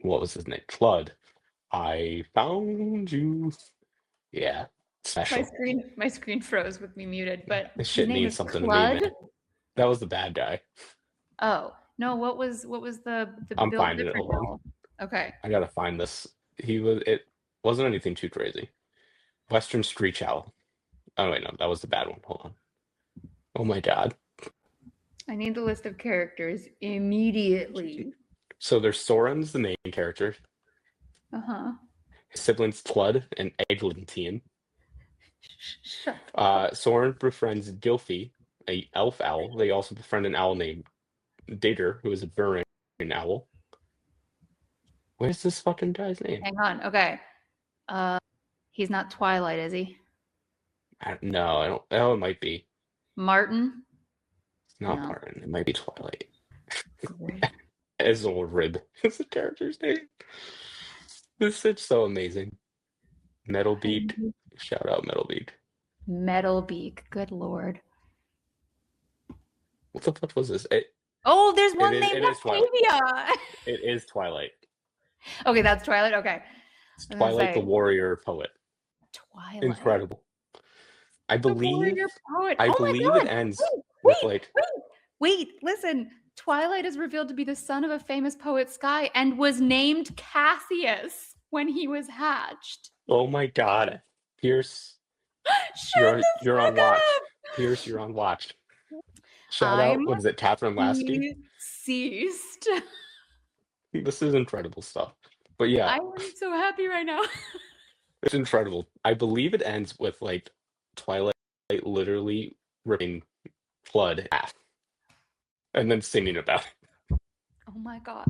Speaker 1: what was his name? Clud. I found you. Yeah, special.
Speaker 2: My screen froze with me muted, but
Speaker 1: This
Speaker 2: his
Speaker 1: shit
Speaker 2: name
Speaker 1: means
Speaker 2: is
Speaker 1: something to me,
Speaker 2: Clud.
Speaker 1: man. That was the bad guy.
Speaker 2: Oh no, what was the
Speaker 1: I'm
Speaker 2: built
Speaker 1: finding it.
Speaker 2: different
Speaker 1: Hold on.
Speaker 2: owl? Okay.
Speaker 1: I gotta find this. It wasn't anything too crazy. Western Screech Owl. Oh wait, no, that was the bad one. Hold on. Oh my God.
Speaker 2: I need the list of characters immediately.
Speaker 1: So there's Soren's the main character.
Speaker 2: Uh-huh.
Speaker 1: His siblings Tlud and Eglantine.
Speaker 2: Shut
Speaker 1: Soren befriends Gylfi, a elf owl. They also befriend an owl named Dater, who is a burrowing owl. Where's this fucking guy's name?
Speaker 2: Hang on. Okay. He's not Twilight, is he?
Speaker 1: No, I don't. Oh, it might be.
Speaker 2: Martin?
Speaker 1: It's not
Speaker 2: No.
Speaker 1: Martin. It might be Twilight.
Speaker 2: Great.
Speaker 1: Ezzelrib is the character's name. This is so amazing. Metalbeak. Shout out Metalbeak.
Speaker 2: Metalbeak. Good lord.
Speaker 1: What the fuck was this?
Speaker 2: Oh, there's one
Speaker 1: is-
Speaker 2: named
Speaker 1: it is Twilight.
Speaker 2: Octavia.
Speaker 1: It is Twilight.
Speaker 2: Okay, that's Twilight. Okay.
Speaker 1: It's
Speaker 2: I was gonna
Speaker 1: Twilight the
Speaker 2: say,
Speaker 1: Warrior Poet.
Speaker 2: Twilight.
Speaker 1: Incredible. I
Speaker 2: The
Speaker 1: believe
Speaker 2: warrior poet.
Speaker 1: I
Speaker 2: Oh my
Speaker 1: believe
Speaker 2: God.
Speaker 1: it ends
Speaker 2: Wait,
Speaker 1: with like
Speaker 2: wait, listen. Twilight is revealed to be the son of a famous poet, Sky, and was named Cassius when he was hatched.
Speaker 1: oh my God. Pierce,
Speaker 2: Shut the
Speaker 1: you're on
Speaker 2: fuck
Speaker 1: watch.
Speaker 2: up.
Speaker 1: Pierce, you're on watch. Shout
Speaker 2: I'm
Speaker 1: out, what is it, Catherine Lasky?
Speaker 2: deceased.
Speaker 1: This is incredible stuff. But yeah,
Speaker 2: I'm so happy right now.
Speaker 1: it's incredible. I believe it ends with like Twilight literally ripping Flood in half and then singing about it.
Speaker 2: Oh my God.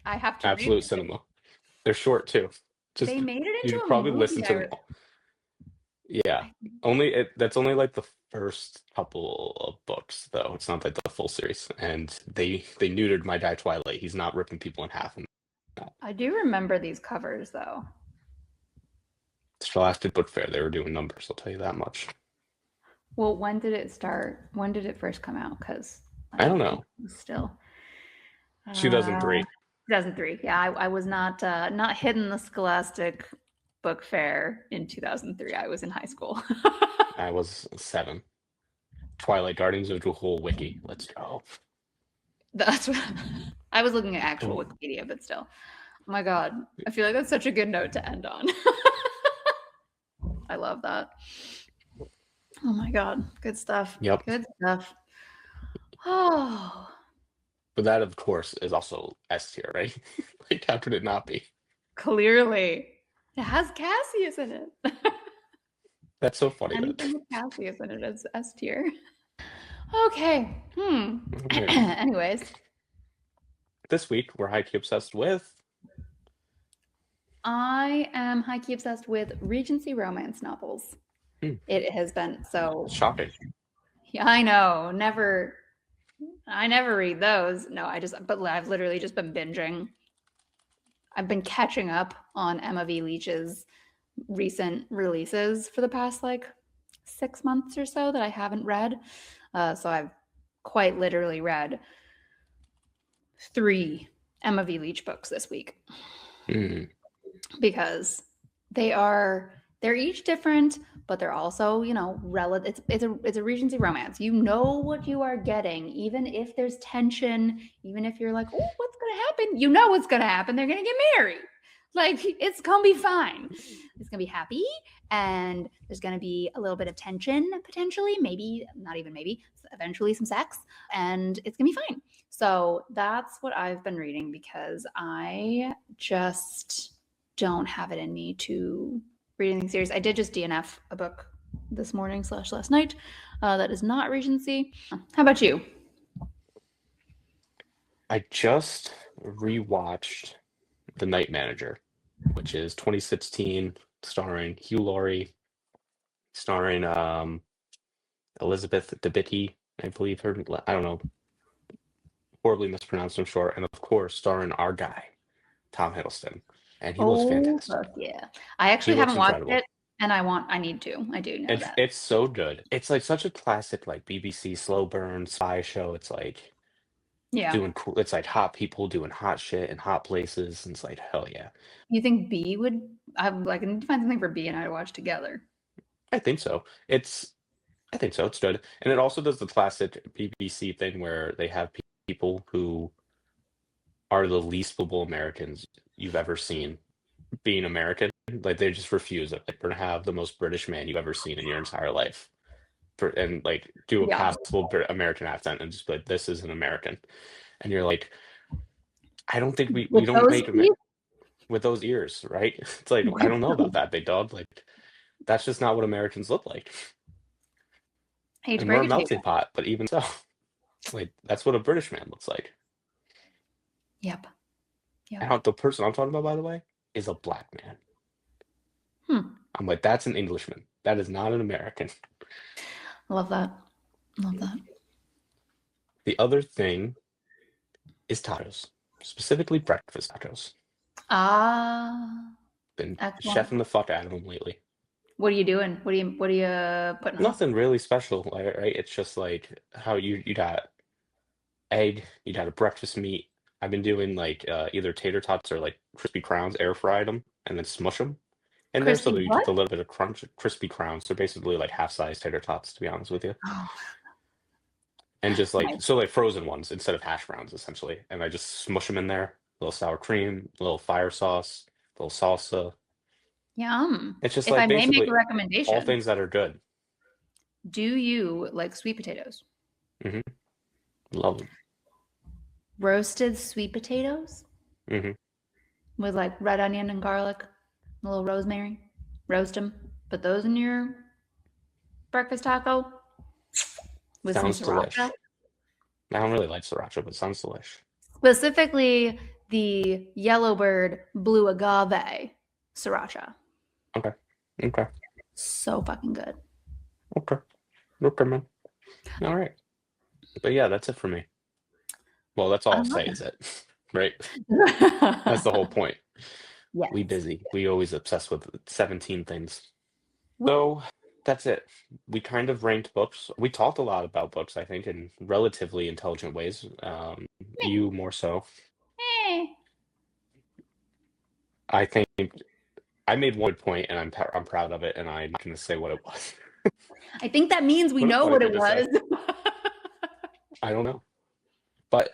Speaker 2: I have to read
Speaker 1: Absolute
Speaker 2: this.
Speaker 1: cinema. They're short too. Just
Speaker 2: They made it
Speaker 1: you
Speaker 2: into
Speaker 1: should
Speaker 2: a
Speaker 1: probably
Speaker 2: movie.
Speaker 1: listen to them all. Yeah. That's only like the first couple of books though. It's not like the full series. And they neutered my guy Twilight. He's not ripping people in half.
Speaker 2: I do remember these covers though.
Speaker 1: Scholastic Book Fair, they were doing numbers, I'll tell you that much.
Speaker 2: Well, when did it start? When did it first come out? Because
Speaker 1: I don't know.
Speaker 2: Still,
Speaker 1: 2003.
Speaker 2: 2003. Yeah, I was not hitting the Scholastic Book Fair in 2003. I was in high school.
Speaker 1: I was 7. Twilight Guardians of the whole wiki. Let's go.
Speaker 2: That's what I was looking at actual Wikipedia, but still. Oh my God, I feel like that's such a good note to end on. I love that. Oh my God, good stuff.
Speaker 1: Yep.
Speaker 2: Good stuff. Oh.
Speaker 1: But that, of course, is also S tier, right? Like, how could it not be?
Speaker 2: Clearly. It has Cassius in it.
Speaker 1: That's so funny.
Speaker 2: Anything with Cassius in it is S tier. Okay.
Speaker 1: Okay.
Speaker 2: Anyways.
Speaker 1: This week, we're Highkey Obsessed with...
Speaker 2: I am Highkey obsessed with Regency romance novels. It has been so...
Speaker 1: Shocking.
Speaker 2: Yeah, I know. I never read those. No, but I've literally just been binging. I've been catching up on Emma V. Leach's recent releases for the past 6 months or so that I haven't read. So I've quite literally read 3 Emma V. Leach books this week. Because they're each different, but they're also, relative. It's a Regency romance. You know what you are getting, even if there's tension, even if you're like, oh, what's gonna happen? You know what's gonna happen. They're gonna get married. It's gonna be fine. It's gonna be happy, and there's gonna be a little bit of tension potentially, maybe not even maybe, eventually some sex, and it's gonna be fine. So that's what I've been reading because I just don't have it in me to read anything serious. I did just DNF a book this morning / last night that is not Regency. How about you?
Speaker 1: I just rewatched The Night Manager, which is 2016, starring Hugh Laurie, starring Elizabeth Debicki, I believe her. I don't know. Horribly mispronounced, I'm sure. And of course, starring our guy, Tom Hiddleston. And he looks fantastic.
Speaker 2: Fuck yeah. I actually
Speaker 1: He looks
Speaker 2: haven't watched
Speaker 1: incredible.
Speaker 2: it, and I need to. I do know that.
Speaker 1: It's so good. It's like such a classic BBC slow burn spy show. It's like doing cool. It's like hot people doing hot shit in hot places. And it's like, hell yeah.
Speaker 2: You think B would? I need to find something for B and I to watch together.
Speaker 1: I think so. I think so. It's good. And it also does the classic BBC thing where they have people who are the least lovable Americans you've ever seen being American. Like they just refuse it. Like, we're gonna have the most British man you've ever seen in your entire life, and like do a
Speaker 2: Yeah.
Speaker 1: passable American accent and just be like, this is an American, and you're like, I don't think we
Speaker 2: With
Speaker 1: don't
Speaker 2: those
Speaker 1: make
Speaker 2: teeth,
Speaker 1: with those ears, right? It's like I
Speaker 2: with
Speaker 1: don't know
Speaker 2: those,
Speaker 1: about that, big dog. Like that's just not what Americans look like,
Speaker 2: hate to
Speaker 1: and we're
Speaker 2: break
Speaker 1: a
Speaker 2: it to you.
Speaker 1: melting pot. But even so, like that's what a British man looks like.
Speaker 2: Yep. Yep.
Speaker 1: And the person I'm talking about, by the way, is a black man.
Speaker 2: Hmm.
Speaker 1: I'm like, that's an Englishman. That is not an American.
Speaker 2: Love that. Love that.
Speaker 1: The other thing is tacos, specifically breakfast tacos.
Speaker 2: Ah,
Speaker 1: Been
Speaker 2: excellent.
Speaker 1: chefing the fuck out of them lately.
Speaker 2: What are you doing? What are you putting on?
Speaker 1: Nothing really special, right? It's just like how you got egg, you got a breakfast meat. I've been doing like either tater tots or like crispy crowns, air fried them, and then smush them in there so
Speaker 2: Crispy
Speaker 1: that you
Speaker 2: what?
Speaker 1: get a little bit of crunch. Crispy crowns, they're basically like half-sized tater tots, to be honest with you.
Speaker 2: Oh,
Speaker 1: And just like
Speaker 2: nice.
Speaker 1: so like frozen ones instead of hash browns essentially. And I just smush them in there, a little sour cream, a little fire sauce, a little salsa.
Speaker 2: Yum.
Speaker 1: It's just
Speaker 2: If
Speaker 1: like
Speaker 2: I may make a
Speaker 1: basically all
Speaker 2: recommendation,
Speaker 1: things that are good.
Speaker 2: do you like sweet potatoes?
Speaker 1: Hmm. Love them.
Speaker 2: Roasted sweet potatoes
Speaker 1: Hmm.
Speaker 2: with like red onion and garlic, a little rosemary. Roast them. Put those in your breakfast taco with some
Speaker 1: Sounds
Speaker 2: sriracha.
Speaker 1: delish. I don't really like sriracha, but sounds delish.
Speaker 2: Specifically, the yellowbird blue agave sriracha.
Speaker 1: Okay. Okay.
Speaker 2: So fucking good.
Speaker 1: Okay. Okay, man. All right. But yeah, that's it for me. Well, that's all
Speaker 2: I
Speaker 1: I'll
Speaker 2: love
Speaker 1: say is it. Right? That's the
Speaker 2: it.
Speaker 1: whole point.
Speaker 2: Yes.
Speaker 1: We busy. We always obsessed with 17 things. So that's it. We kind of ranked books. We talked a lot about books, I think, in relatively intelligent ways. You more so.
Speaker 2: Eh.
Speaker 1: I think I made one point, and I'm proud of it, and I'm not going to say what it was.
Speaker 2: I think that means we
Speaker 1: What a
Speaker 2: know
Speaker 1: funny
Speaker 2: what
Speaker 1: thing
Speaker 2: it
Speaker 1: to say.
Speaker 2: was.
Speaker 1: I don't know. But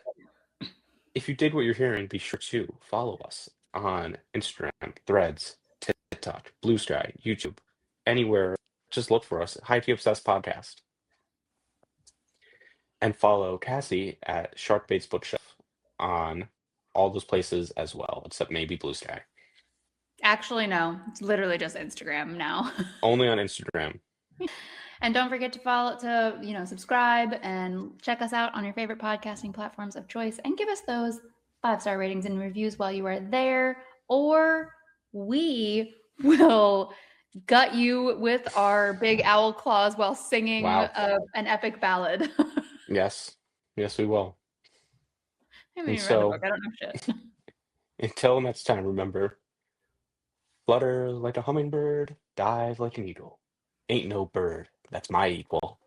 Speaker 1: if you dig what you're hearing, be sure to follow us on Instagram, Threads, TikTok, Blue Sky, YouTube, anywhere. Just look for us, Highkey Obsessed Podcast, and follow Cassie at Sharkbait's Bookshelf on all those places as well, except maybe Blue Sky.
Speaker 2: Actually, no. It's literally just Instagram now.
Speaker 1: Only on Instagram.
Speaker 2: And don't forget to subscribe and check us out on your favorite podcasting platforms of choice and give us those 5-star ratings and reviews while you are there, or we will gut you with our big owl claws while singing
Speaker 1: Wow.
Speaker 2: an epic ballad.
Speaker 1: Yes. Yes, we will.
Speaker 2: I haven't
Speaker 1: And
Speaker 2: even read the book.
Speaker 1: so
Speaker 2: I don't know shit.
Speaker 1: until next time, remember, flutter like a hummingbird, dive like an eagle. Ain't no bird that's my equal.